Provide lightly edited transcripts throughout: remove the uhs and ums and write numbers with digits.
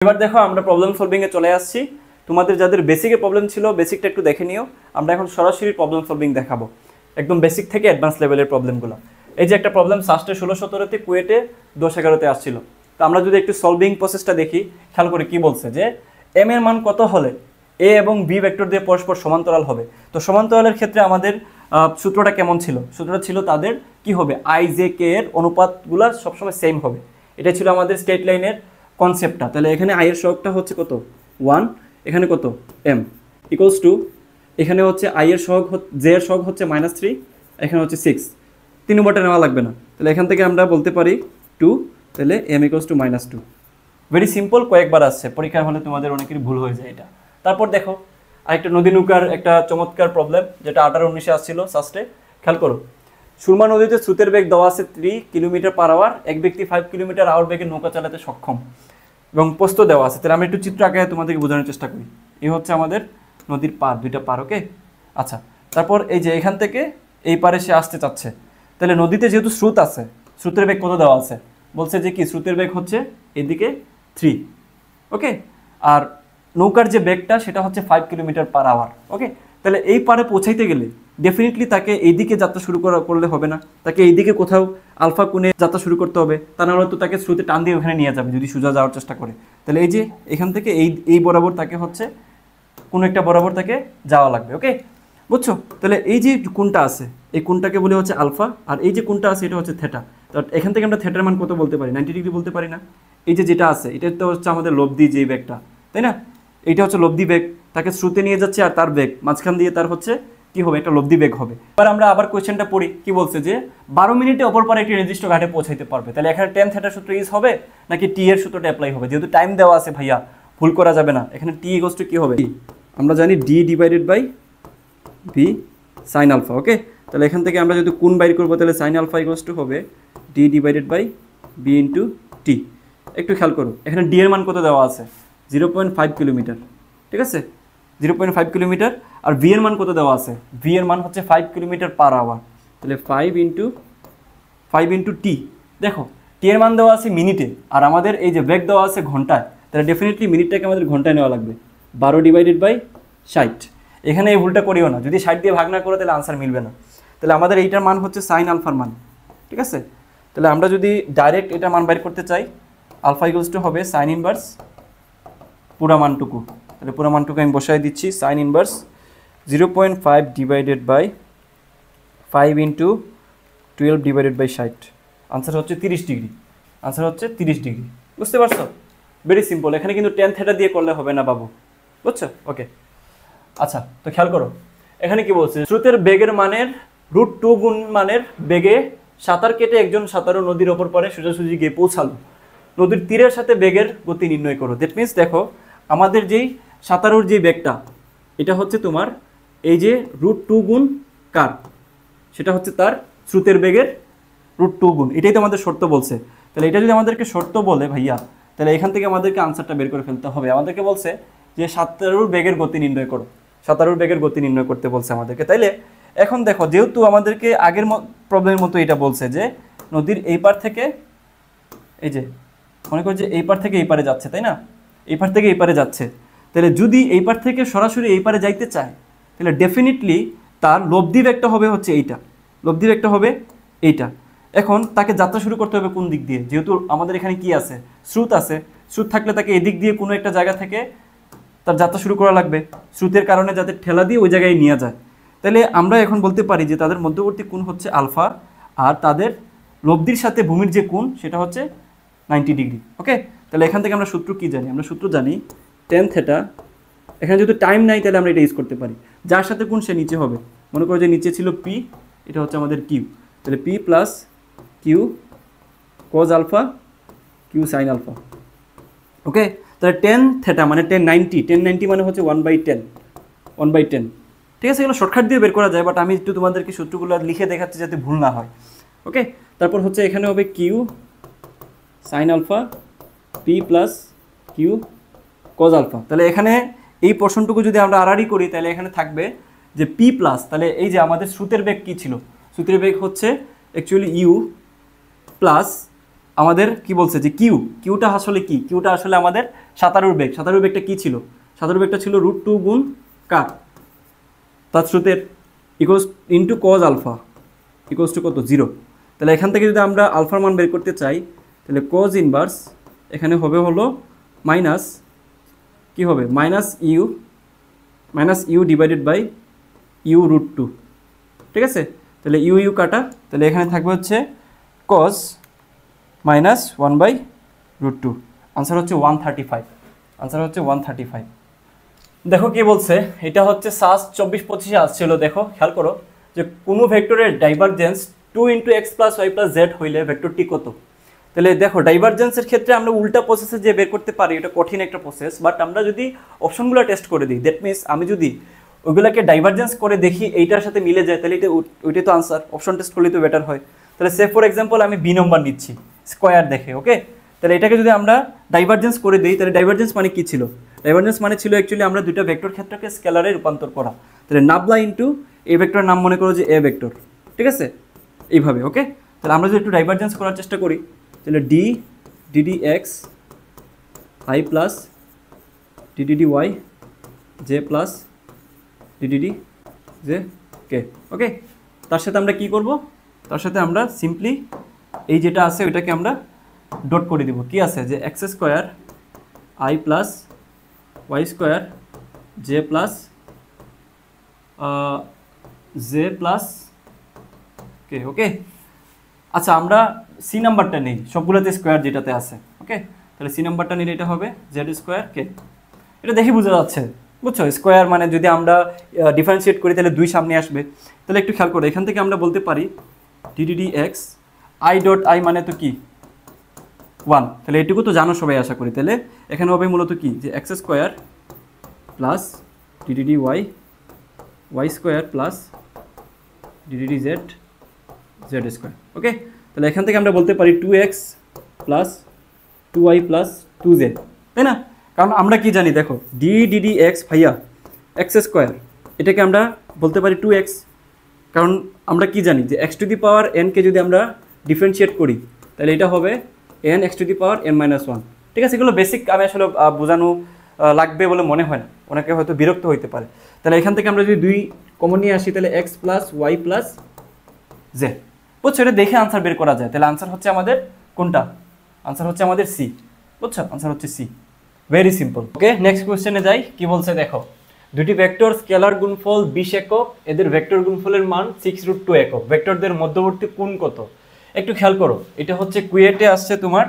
এবার দেখো আমরা প্রবলেম সলভিং এ চলে আসছি। তোমাদের যাদের বেসিকে প্রবলেম ছিল বেসিকটা একটু দেখে নিও। আমরা এখন সরাসরি প্রবলেম সলভিং দেখাবো, একদম বেসিক থেকে অ্যাডভান্স লেভেলের প্রবলেমগুলো। এই যে একটা প্রবলেম সাস্টে 16-17তে, কুয়েটে 10-11তে আসছিল। তো আমরা যদি একটু সলভিং প্রসেসটা দেখি, খেয়াল করে কি বলছে যে এম এর মান কত হলে এ এবং বি ভেক্টর দিয়ে পরস্পর সমান্তরাল হবে। তো সমান্তরালের ক্ষেত্রে আমাদের সূত্রটা কেমন ছিল? সূত্রটা ছিল তাদের কি হবে, আই জে কে এর অনুপাতগুলো সবসময় সেম হবে। এটা ছিল আমাদের স্ট্রেট লাইনের কনসেপ্টটা। তাহলে এখানে আই এর সহগটা হচ্ছে কত 1, এখানে কত এম ইকুয়ালস টু, এখানে হচ্ছে আই এর সহগ জে এর সহগ হচ্ছে -3, এখানে হচ্ছে 6। 3 নম্বরটা নেওয়া লাগবে না, তাহলে এখান থেকে আমরা বলতে পারি 2, তাহলে M equals to -2। Very simple, কয়েকবার আসছে পরীক্ষার হলে, তোমাদের অনেকেরই ভুল হয়ে যায় এটা। তারপর দেখো আরেকটা নদী নৌকার একটা চমৎকার প্রবলেম, যেটা 18-19-এ আসছিল সাস্টে। খেয়াল করো, সুরমা নদীতে স্রোতের বেগ দেওয়া আছে 3 কিলোমিটার/আওয়ার, এক ব্যক্তি 5 কিলোমিটার/আওয়ার বেগে নৌকা চালাতে সক্ষম এবং প্রস্থ দেওয়া আছে। তাহলে আমি একটু চিত্র আঁকায় তোমাদেরকে বোঝানোর চেষ্টা করি। এই হচ্ছে আমাদের নদীর পার, দুইটা পার, ওকে। আচ্ছা, তারপর এই যে এখান থেকে এই পারে সে আসতে চাচ্ছে, তাহলে নদীতে যেহেতু স্রোত আছে, স্রোতের বেগ কত দেওয়া আছে? বলছে যে কি, স্রোতের বেগ হচ্ছে এদিকে 3, ওকে। আর নৌকার যে বেগটা সেটা হচ্ছে 5 কিলোমিটার/আওয়ার, ওকে। তাহলে এই পারে পৌঁছাইতে গেলে ডেফিনেটলি তাকে এইদিকে যাত্রা শুরু করলে হবে না, তাকে এইদিকে কোথাও আলফা কোণে যাত্রা শুরু করতে হবে, তা নাহলে তো তাকে স্রোতে টান দিয়ে ওখানে নিয়ে যাবে যদি সোজা যাওয়ার চেষ্টা করে। তাহলে এই যে এখান থেকে এই বরাবর তাকে হচ্ছে কোনো একটা বরাবর তাকে যাওয়া লাগবে, ওকে, বুঝছো? তাহলে এই যে কোণটা আছে, এই কোণটাকে বলে হচ্ছে আলফা, আর এই যে কোণটা আছে এটা হচ্ছে থেটা। তো এখান থেকে আমরা থেটার মান কত বলতে পারি? 90 ডিগ্রি বলতে পারি না? এই যে যেটা আছে এটা তো হচ্ছে আমাদের লব্ধি যে বেগটা, তাই না? এইটা হচ্ছে লব্ধি বেগ, তাকে স্রোতে নিয়ে যাচ্ছে আর তার বেগ মাঝখান দিয়ে তার হচ্ছে কি হবে, একটা লব্ধি বেগ হবে। এবার আমরা আবার কোয়েশ্চেনটা পড়ি, কি বলছে যে 12 মিনিটে অপর পারে একটি নির্দিষ্ট ঘাটে পৌঁছাইতে পারবে। তাহলে এখানে tan থিটার সূত্র ইউজ হবে নাকি টি এর সূত্রটা অ্যাপ্লাই হবে? যেহেতু টাইম দেওয়া আছে ভাইয়া, ভুল করা যাবে না। এখানে টি ইকুয়ালস টু কি হবে? আমরা জানি D divided by V sine alpha, okay. তাহলে এখান থেকে আমরা যদি কোণ বাইর করবো, তাহলে সাইন আলফা ইকুয়ালস টু হবে D divided by B into T. একটু খেয়াল করো, এখানে ডি এর মান কত দেওয়া আছে? 0.5 কিলোমিটার, ঠিক আছে, 0.5 কিলোমিটার। আর ভি এর মান কত দেওয়া আছে? ভি এর মান হচ্ছে 5 কিলোমিটার/আওয়ার। তাহলে 5 ইন্টু টি। দেখো টি এর মান দেওয়া আছে মিনিটে, আর আমাদের এই যে বেগ দেওয়া আছে ঘন্টায়। তাহলে ডেফিনেটলি মিনিটটাকে আমাদের ঘন্টায় নেওয়া লাগবে। 12 ডিভাইডেড বাই 60। এখানে এই ভুলটা করিও না, যদি 60 দিয়ে ভাগ না করো তাহলে আনসার মিলবে না। তাহলে আমাদের এইটার মান হচ্ছে সাইন আলফার মান, ঠিক আছে। তাহলে আমরা যদি ডাইরেক্ট এটার মান বাইর করতে চাই, আলফা ইকুয়ালস টু হবে সাইন ইনভার্স পুরা মানটুকু। তাহলে পুরা মানটুকু আমি বসাই দিচ্ছি, sine inverse 0.5 divided by 5 into 12 divided by 60। Answer হচ্ছে 30 ডিগ্রি। আনসার হচ্ছে 30 ডিগ্রি, বুঝতে পারছো? Very simple. এখানে কিন্তু tan থিটা দিয়ে করলে হবে না বাবু, বুঝছো? ওকে, আচ্ছা, তো খেয়াল করো এখানে কি বলছে, স্রোতের বেগের মানের √2 গুণ মানের বেগে সাঁতার কেটে একজন সাঁতারু নদীর ওপর পারে সোজাসুজি গিয়ে পৌঁছালো। নদীর তীরের সাথে বেগের গতি নির্ণয় করো। দ্যাট মিনস দেখো আমাদের যেই সাঁতারুর যে বেগটা, এটা হচ্ছে তোমার এই যে √2 গুণ কার, সেটা হচ্ছে তার স্রোতের বেগের √2 গুণ। এটাই তো আমাদের শর্ত বলছে। তাহলে এটা যদি আমাদেরকে শর্ত বলে ভাইয়া, তাহলে এখান থেকে আমাদেরকে আনসারটা বের করে ফেলতে হবে। আমাদেরকে বলছে যে সাঁতারুর বেগের গতি নির্ণয় করো, সাঁতারুর বেগের গতি নির্ণয় করতে বলছে আমাদেরকে। তাইলে এখন দেখো, যেহেতু আমাদেরকে আগের প্রবলেমের মতো এটা বলছে যে নদীর এই পার থেকে, এই যে মনে করো যে এই পার থেকে এই পারে যাচ্ছে, তাই না? এই পার থেকে এই পারে যাচ্ছে। তাহলে যদি এই পার থেকে সরাসরি এই পারে যাইতে চায়, তাহলে ডেফিনেটলি তার লব্ধি বেগটা হবে হচ্ছে এইটা, লব্ধি বেগটা হবে এইটা। এখন তাকে যাত্রা শুরু করতে হবে কোন দিক দিয়ে? যেহেতু আমাদের এখানে কি আছে, স্রোত আছে। স্রোত থাকলে তাকে এদিক দিয়ে কোনো একটা জায়গা থেকে তার যাত্রা শুরু করা লাগবে, স্রোতের কারণে যাতে ঠেলা দিয়ে ওই জায়গায় নিয়ে যায়। তাহলে আমরা এখন বলতে পারি যে তাদের মধ্যবর্তী কোণ হচ্ছে আলফা, আর তাদের লব্ধির সাথে ভূমির যে কোণ সেটা হচ্ছে 90 ডিগ্রি, ওকে। তাহলে এখান থেকে আমরা সূত্র কি জানি? আমরা সূত্র জানি tan থিটা। এখানে যেহেতু টাইম নাই তাহলে আমরা এটা ইউজ করতে পারি, যার সাথে কোণ সে নিচে হবে। মনে করো যে নিচে ছিল পি, এটা হচ্ছে আমাদের কিউ। তাহলে P plus Q cos alpha Q sine alpha, okay. তাহলে tan থিটা মানে tan 90 মানে হচ্ছে 1/10, ঠিক আছে। এগুলো শর্টকাট দিয়ে বের করা যায়, বাট আমি একটু তোমাদেরকে সূত্রগুলো লিখে দেখাচ্ছি যাতে ভুল না হয়, ওকে। তারপর হচ্ছে এখানে হবে Q sine alpha P plus Q cos alpha. তাহলে এখানে এই পোর্শনটুকু যদি আমরা আড়াআড়ি করি, তাহলে এখানে থাকবে যে পি প্লাস, তাহলে এই যে আমাদের স্রোতের বেগ কী ছিল? স্রোতের বেগ হচ্ছে অ্যাকচুয়ালি ইউ প্লাস আমাদের কি বলছে যে কিউটা আসলে কি, কিউটা আসলে আমাদের সাঁতারুর বেগ। সাঁতারুর বেগটা কি ছিল? সাঁতারুর বেগটা ছিল √2 গুণ কার, তার স্রোতের, equals into cos alpha equals to কত? 0। তাহলে এখান থেকে যদি আমরা আলফার মান বের করতে চাই, তাহলে কজ ইনভার্স এখানে হবে হলো মাইনাস, কি হবে? Minus U divided by u√2, ঠিক আছে? তাহলে ইউ কাটা, তাহলে এখানে থাকবে হচ্ছে কজ মাইনাস 1/√2। আনসার হচ্ছে 135। আনসার হচ্ছে 135। দেখো কি বলছে, এটা হচ্ছে সাস 24-25 আসছিল। দেখো খেয়াল করো যে কোনো ভেক্টরের ডাইভারজেন্স 2 × x + y + z হইলে ভেক্টরটি কত। তাহলে দেখো ডাইভারজেন্সের ক্ষেত্রে আমরা উল্টা প্রসেসে যে বের করতে পারি, এটা কঠিন একটা প্রসেস। বাট আমরা যদি অপশনগুলো টেস্ট করে দিই, দ্যাট মিনস আমি যদি ওইগুলোকে ডাইভারজেন্স করে দেখি এইটার সাথে মিলে যায়, তাহলে এটা ওইটাই তো আনসার। অপশন টেস্ট করলে তো বেটার হয়। তাহলে সে ফর এক্সাম্পল আমি বি নম্বর নিচ্ছি স্কোয়ার দেখে, ওকে? তাহলে এটাকে যদি আমরা ডাইভারজেন্স করে দিই, তাহলে ডাইভারজেন্স মানে কি ছিল? ডাইভারজেন্স মানে ছিল অ্যাকচুয়ালি আমরা দুটো ভেক্টর ক্ষেত্রকে স্কেলারে রূপান্তর করা। তাহলে নাবলা ইন্টু এই ভেক্টরের নাম মনে করো যে এ ভেক্টর, ঠিক আছে? এইভাবে, ওকে? তাহলে আমরা যদি একটু ডাইভারজেন্স করার চেষ্টা করি, তাহলে ddx i plus ddy j plus ddd j k, ওকে? তার সাথে আমরা কি করব? তার সাথে আমরা সিম্পলি এই যেটা আছে ওইটাকে আমরা ডট করে দিব। কি আছে? যে x² i plus y² j plus K, okay? আচ্ছা, আমরা সি নাম্বারটা নেই, সবগুলোতে স্কোয়ার যেটাতে আছে, ওকে? তাহলে সি নাম্বারটা নিলে এটা হবে z² k। এটা দেখে বোঝা যাচ্ছে, বুঝছো? স্কোয়ার মানে যদি আমরা ডিফারেন্সিয়েট করি তাহলে 2 সামনে আসবে। তাহলে একটু খেয়াল করো, এখান থেকে আমরা বলতে পারি ddx i.i মানে তো কি 1। তাহলে এটুকু তো জানো সবাই আশা করি। তাহলে এখানে হবে মূলত কি, যে x² plus ddy y² plus ddz z², ওকে? তাহলে এখান থেকে আমরা বলতে পারি 2x plus 2y plus 2z, তাই না? কারণ আমরা কি জানি, দেখো ddx ভাইয়া x², এটাকে আমরা বলতে পারি 2x, কারণ আমরা কি জানি যে x⁴n কে যদি আমরা ডিফারেন্সিয়েট করি তাহলে এটা হবে n x⁴n-1, ঠিক আছে? এগুলো বেসিক, আমি আসলে বোঝানো লাগবে বলে মনে হয় না, অনেকে হয়তো বিরক্ত হইতে পারে। তাহলে এখান থেকে আমরা যদি 2 কমন নিয়ে আসি, তাহলে x plus y plus z, বুঝছো? এটা দেখে আনসার বের করা যায়। তাহলে আনসার হচ্ছে আমাদের কোনটা? আনসার হচ্ছে আমাদের সি, বুঝছো? আনসার হচ্ছে সি, ভেরি সিম্পল, ওকে? নেক্সট কোয়েশ্চেনে যাই। কি বলছে দেখো, দুটি ভেক্টর স্কেলার গুণফল 20 একক, এদের ভেক্টর গুণফলের মান 6√2 একক, ভেক্টরদের মধ্যবর্তী কোণ কত? একটু খেয়াল করো, এটা হচ্ছে কুয়েটে আসছে তোমার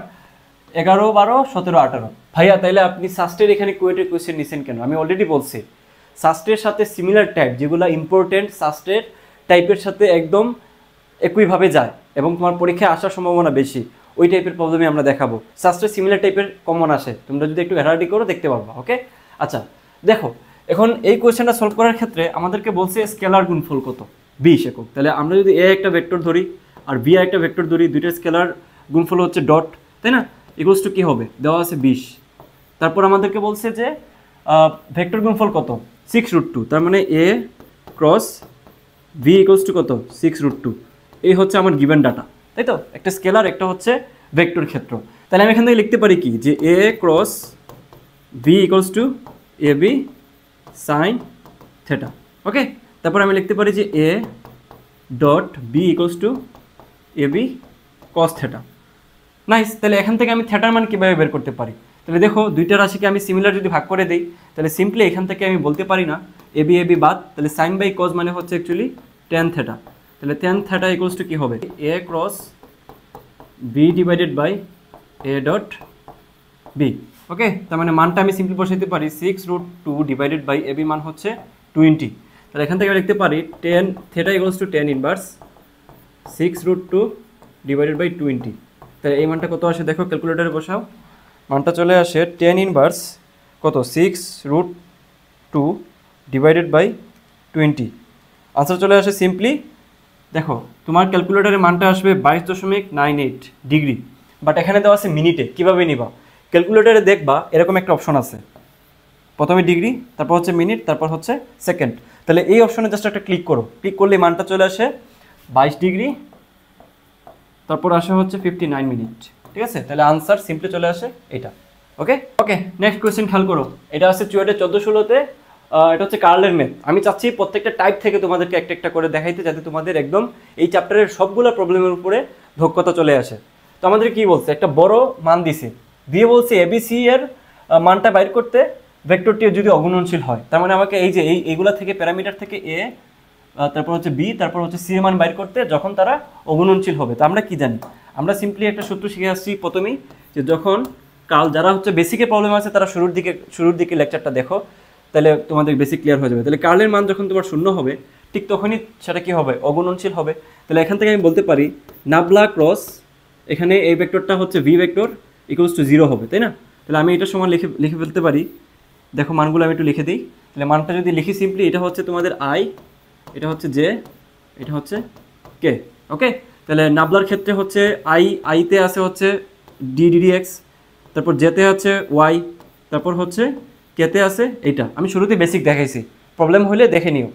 11, 12, 17, 18। ভাইয়া তাইলে আপনি সাস্টের এখানে কুয়েটের কোয়েশ্চেন নিছেন কেন? আমি অলরেডি বলছি সাস্টের সাথে সিমিলার টাইপ যেগুলো ইম্পর্টেন্ট, সাস্টের টাইপের সাথে একদম একইভাবে যায় এবং তোমার পরীক্ষায় আসার সম্ভাবনা বেশি, ওই টাইপের প্রবলেমই আমরা দেখাবো। সাস্টের সিমিলার টাইপের কমন আসে, তোমরা যদি একটু ভ্যারাইটি করো দেখতে পারবা, ওকে? আচ্ছা দেখো, এখন এই কোয়েশ্চেনটা সলভ করার ক্ষেত্রে আমাদেরকে বলছে স্কেলার গুণফল কত? 20 একক। তাহলে আমরা যদি এ একটা ভেক্টর ধরি আর বি একটা ভেক্টর ধরি, দুইটা স্কেলার গুণফল হচ্ছে ডট, তাই না? ইকুয়ালস টু কি হবে? দেওয়া আছে 20। তারপর আমাদেরকে বলছে যে ভেক্টর গুণফল কত? 6√2। তার মানে এ ক্রস ভি ইকুয়ালস টু কত? 6√2। এই হচ্ছে আমার গিভেন ডাটা, তাই তো? একটা স্কেলার, একটা হচ্ছে ভেক্টর ক্ষেত্র। তাহলে আমি এখান থেকে লিখতে পারি কি, যে A cross V equals to A B sine theta, okay? তারপর আমি লিখতে পারি যে A dot B equals to A B cos theta. Nice. তাহলে এখান থেকে আমি থেটার মান কীভাবে বের করতে পারি? তাহলে দেখো, দুইটা রাশিকে আমি সিমিলার যদি ভাগ করে দিই, তাহলে সিম্পলি এখান থেকে আমি বলতে পারি না এ বি বাদ, তাহলে সাইন বাই কজ মানে হচ্ছে অ্যাকচুয়ালি tan থেটা। তাহলে tan থেটা ইকুয়ালস টু কী হবে? A cross B divided by A dot B, okay? তার মানে মানটা আমি সিম্পলি বসাইতে পারি 6√2 ডিভাইডেড বাই এ বি মান হচ্ছে 20। তাহলে এখান থেকে লিখতে পারি tan theta equals to tan inverse 6√2 divided by 20। তাহলে এই মানটা কত আসে দেখো, ক্যালকুলেটারে বসাও, মানটা চলে আসে tan ইনভার্স কত? 6√2 ডিভাইডেড বাই 20। আনসার চলে আসে সিম্পলি, দেখো তোমার ক্যালকুলেটারের মানটা আসবে 22.98 ডিগ্রি। বাট এখানে দেওয়া আছে মিনিটে, কীভাবে নিবা? ক্যালকুলেটারে দেখবা এরকম একটা অপশন আছে, প্রথমে ডিগ্রি, তারপর হচ্ছে মিনিট, তারপর হচ্ছে সেকেন্ড। তাহলে এই অপশনে জাস্ট একটা ক্লিক করো, ক্লিক করলে মানটা চলে আসে 22 ডিগ্রি, তারপর আসে হচ্ছে 59 মিনিট। ঠিক আছে, তাহলে আনসার সিম্পলি চলে আসে এটা। ওকে ওকে, নেক্সট কোয়েশ্চেন খেয়াল করো। এটা আছে চুয়েটে 14-16-তে। এটা হচ্ছে কার্লের ম্যাথ। আমি চাচ্ছি প্রত্যেকটা টাইপ থেকে তোমাদেরকে একটা একটা করে দেখাইতে, যাতে তোমাদের একদম এই চ্যাপ্টারের সবগুলো প্রবলেমের উপরে দক্ষতা চলে আসে। তো আমাদের কি বলছে, একটা বড় মান দিছে, দিয়ে বলছে এবিসি এর মানটা বাইর করতে ভেক্টরটি যদি অগুণনশীল হয়। তার মানে আমাকে এই যে এইগুলা থেকে প্যারামিটার থেকে এ, তারপর হচ্ছে বি, তারপর হচ্ছে সি এর মান বাইর করতে, যখন তারা অগুণনশীল হবে। তো আমরা কি জানি, আমরা সিম্পলি একটা সূত্র শিখে আসছি প্রথমেই, যে যখন কাল যারা হচ্ছে বেসিকে প্রবলেম আছে তারা শুরুর দিকে লেকচারটা দেখো, তাহলে তোমাদের বেসিক ক্লিয়ার হয়ে যাবে। তাহলে কার্লের মান যখন তোমার শূন্য হবে, ঠিক তখনই সেটা কি হবে, অগুণনশীল হবে। তাহলে এখান থেকে আমি বলতে পারি নাবলা ক্রস, এখানে এই ভেক্টরটা হচ্ছে ভি ভেক্টর ইকুয়ালস টু 0 হবে, তাই না? তাহলে আমি এটার সমান লিখে ফেলতে পারি। দেখো মানগুলো আমি একটু লিখে দিই। তাহলে মানটা যদি লিখি সিম্পলি, এটা হচ্ছে তোমাদের আই, এটা হচ্ছে জে, এটা হচ্ছে কে। ওকে, তাহলে নাবলার ক্ষেত্রে হচ্ছে আইতে আছে হচ্ছে ডিডিএক্স, তারপর জেতে আছে ওয়াই, তারপর হচ্ছে কেতে আছে এইটা। আমি শুরুতে বেসিক দেখাইছি, প্রবলেম হলে দেখে নিও।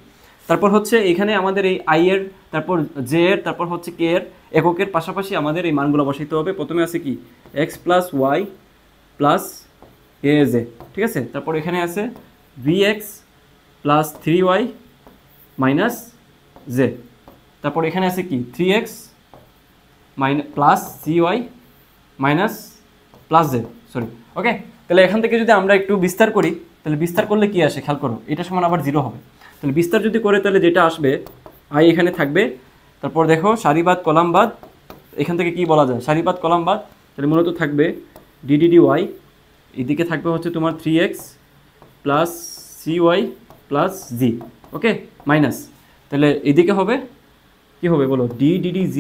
তারপর হচ্ছে এখানে আমাদের এই আই এর, তারপর জে এর, তারপর হচ্ছে কে এর এককের পাশাপাশি আমাদের এই মানগুলো বসাইতে হবে। প্রথমে আছে কি X plus Y plus A J, ঠিক আছে। তারপর এখানে আছে V X plus 3y minus J, তারপর এখানে আছে কি 3x plus CY minus plus J, sorry. Okay, তাহলে এখান থেকে যদি আমরা একটু বিস্তার করি, তাহলে বিস্তার করলে কি আসে খেয়াল করো, এটা সমান আবার 0 হবে। তাহলে বিস্তার যদি করে, তাহলে যেটা আসবে আই এখানে থাকবে, তারপর দেখো সারিবাদ কলামবাদ, এখান থেকে কি বলা যায় সারিবাদ কলামবাদ, তাহলে মূলত থাকবে DDDY, এদিকে থাকবে হচ্ছে তোমার 3x প্লাস CY প্লাস জি। ওকে, মাইনাস, তাহলে এদিকে হবে কি হবে বলো, DDDG,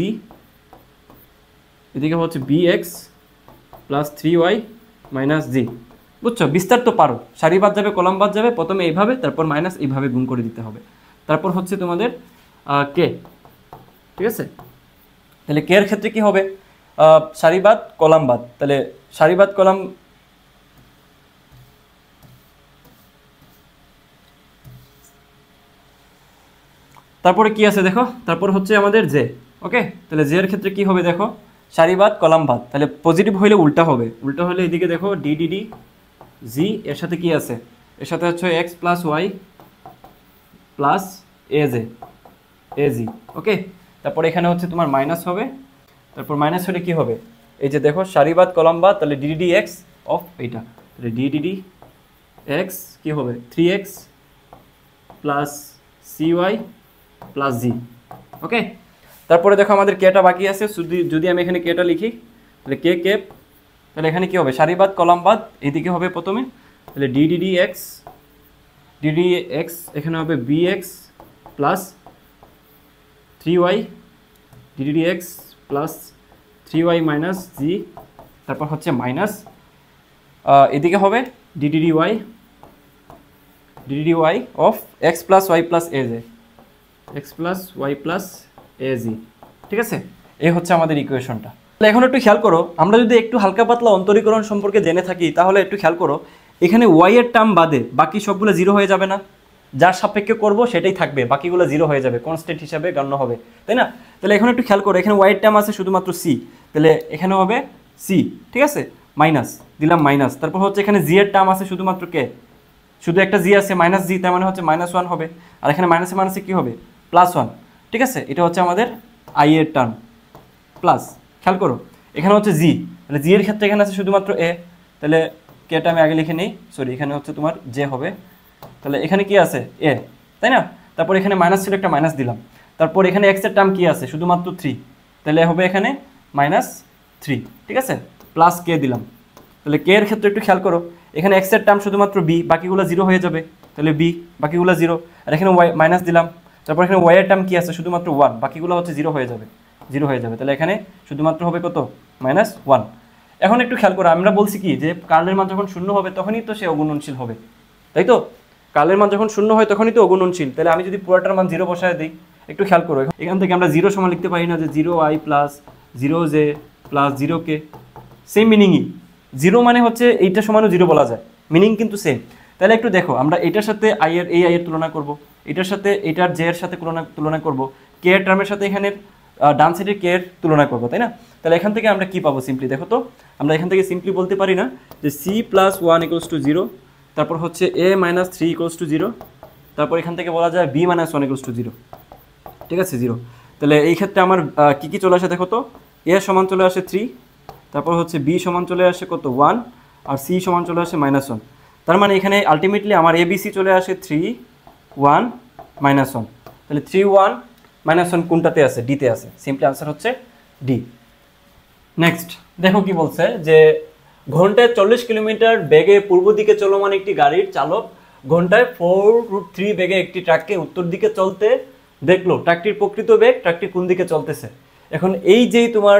এদিকে হচ্ছে BX প্লাস 3y মাইনাস জি। বুঝছো, বিস্তার তো পারো, সারি বাদ যাবে কলাম বাদ যাবে, প্রথমে এইভাবে, তারপর মাইনাস এইভাবে গুণ করে দিতে হবে। তারপর হচ্ছে তোমাদের কে, ঠিক আছে। তাহলে কে এর ক্ষেত্রে কি হবে, সারি বাদ কলাম বাদ, তাহলে সারি বাদ কলাম, তারপরে কি আছে দেখো, তারপর হচ্ছে আমাদের জে। ওকে, তাহলে জে এর ক্ষেত্রে কি হবে দেখো, সারিবাদ কলাম বাদ, তাহলে পজিটিভ হইলে উল্টা হবে, উল্টা হলে এদিকে দেখো ডিডিডি জি, এর সাথে কি আছে, এর সাথে হচ্ছে এক্স প্লাস ওয়াই প্লাস এ জি। ওকে, তারপর এখানে হচ্ছে তোমার মাইনাস হবে, তারপর মাইনাস হলে কি হবে, এই যে দেখো সারিবাদ কলাম বাদ, তাহলে ডিডিডি এক্স অফ এইটা, তাহলে ডিডিডি এক্স কি হবে 3x প্লাস CY প্লাস জি। ওকে, তারপরে দেখো আমাদের কেটা বাকি আছে, যদি আমি এখানে কেটা লিখি, তাহলে কে কেপ, তাহলে এখানে কি হবে সারিবাদ কলাম বাদ, এইদিকে হবে প্রথমে, তাহলে ডিডিডি এক্স এখানে হবে BX plus 3y, D D D X plus 3y minus G, তারপর হচ্ছে মাইনাস এদিকে হবে D D D Y of X plus Y plus X plus Y plus A G, ঠিক আছে। এই হচ্ছে আমাদের ইকুয়েশনটা। তাহলে এখন একটু খেয়াল করো, আমরা যদি একটু হালকা পাতলা অন্তরীকরণ সম্পর্কে জেনে থাকি, তাহলে একটু খেয়াল করো, এখানে ওয়াই এর টার্ম বাদে বাকি সবগুলো 0 হয়ে যাবে না, যার সাপেক্ষে করব সেটাই থাকবে, বাকিগুলো 0 হয়ে যাবে, কনস্ট্যান্ট হিসাবে গণ্য হবে, তাই না? তাহলে এখন একটু খেয়াল করো, এখানে ওয়াই এর টার্ম আছে শুধুমাত্র সি, তাহলে এখানে হবে সি, ঠিক আছে, মাইনাস দিলাম মাইনাস, তারপর হচ্ছে এখানে জি এর টার্ম আছে শুধুমাত্র কে, শুধু একটা জি আছে মাইনাস জি, তার মানে হচ্ছে -1 হবে, আর এখানে মাইনাসে মাইনাসে কি হবে +1, ঠিক আছে। এটা হচ্ছে আমাদের আই এর টার্ম প্লাস, খেয়াল করো এখানে হচ্ছে জি, তাহলে জি এর ক্ষেত্রে এখানে আছে শুধুমাত্র এ, তাহলে কেটা আমি আগে লিখে নেই, সরি এখানে হচ্ছে তোমার জে হবে, তাহলে এখানে কি আছে এ, তাই না? তারপর এখানে মাইনাস ছিল, একটা মাইনাস দিলাম, তারপর এখানে এক্স এর টার্ম কি আছে শুধুমাত্র 3, তাহলে হবে এখানে -3, ঠিক আছে, প্লাস কে দিলাম। তাহলে কে এর ক্ষেত্রে একটু খেয়াল করো, এখানে এক্স এর টার্ম শুধুমাত্র বি, বাকিগুলো 0 হয়ে যাবে, তাহলে বি, বাকিগুলো 0, আর এখানে ওয়াই মাইনাস দিলাম, তারপর এখানে ওয়াই এর টার্ম কি আছে শুধুমাত্র 1, বাকিগুলো হচ্ছে 0 হয়ে যাবে, তাহলে এখানে শুধুমাত্র হবে কত -1। এখন একটু খেয়াল করো, আমরা বলছি কি যে কার্লের মান যখন 0 হবে তখনই তো সে অগুণনশীল হবে, তাই তো? কার্লের মান যখন 0 হয় তখনই তো অগুণনশীল, তাহলে আমি যদি পুরোটার মান 0 বসায় দিই, একটু খেয়াল করো, এখান থেকে আমরা 0 সমান লিখতে পারি না যে 0i plus 0j plus 0k, same মিনিংই, 0 মানে হচ্ছে এইটা সমানও 0 বলা যায়, মিনিং কিন্তু সেম। তাহলে একটু দেখো, আমরা এটার সাথে আই এর তুলনা করব, এটার সাথে এটার জে এর সাথে তুলনা করব, কে এর টার্মের সাথে এখানে ডান সাইডের কে এর তুলনা করবো, তাই না? তাহলে এখান থেকে আমরা কি পাবো সিম্পলি দেখো তো, আমরা এখান থেকে সিম্পলি বলতে পারি না যে c প্লাস 1 ইকুয়ালস টু 0, তারপর হচ্ছে a মাইনাস 3 ইকুয়ালস টু 0, তারপর এখান থেকে বলা যায় b মাইনাস 1 ইকুয়ালস টু 0, ঠিক আছে 0। তাহলে এই ক্ষেত্রে আমার কি কি চলে আসে দেখো তো, a সমান চলে আসে 3, তারপর হচ্ছে b সমান চলে আসে কত 1, আর c সমান চলে আসে -1। তার মানে এখানে আলটিমেটলি আমার abc চলে আসে 3 1 -1। তাহলে 3 1 -1 কোনটাতে আছে? ডিতে আছে। সিম্পলি আনসার হচ্ছে ডি। নেক্সট দেখো কি বলছে যে ঘন্টায় 40 কিলোমিটার বেগে পূর্ব দিকে চলমান একটি গাড়ির চালক ঘন্টায় 4√3 বেগে একটি ট্রাককে উত্তর দিকে চলতে দেখলো। ট্রাকটির প্রকৃত বেগ, ট্রাকটি কোন দিকে চলতেছে। এখন এই যে তোমার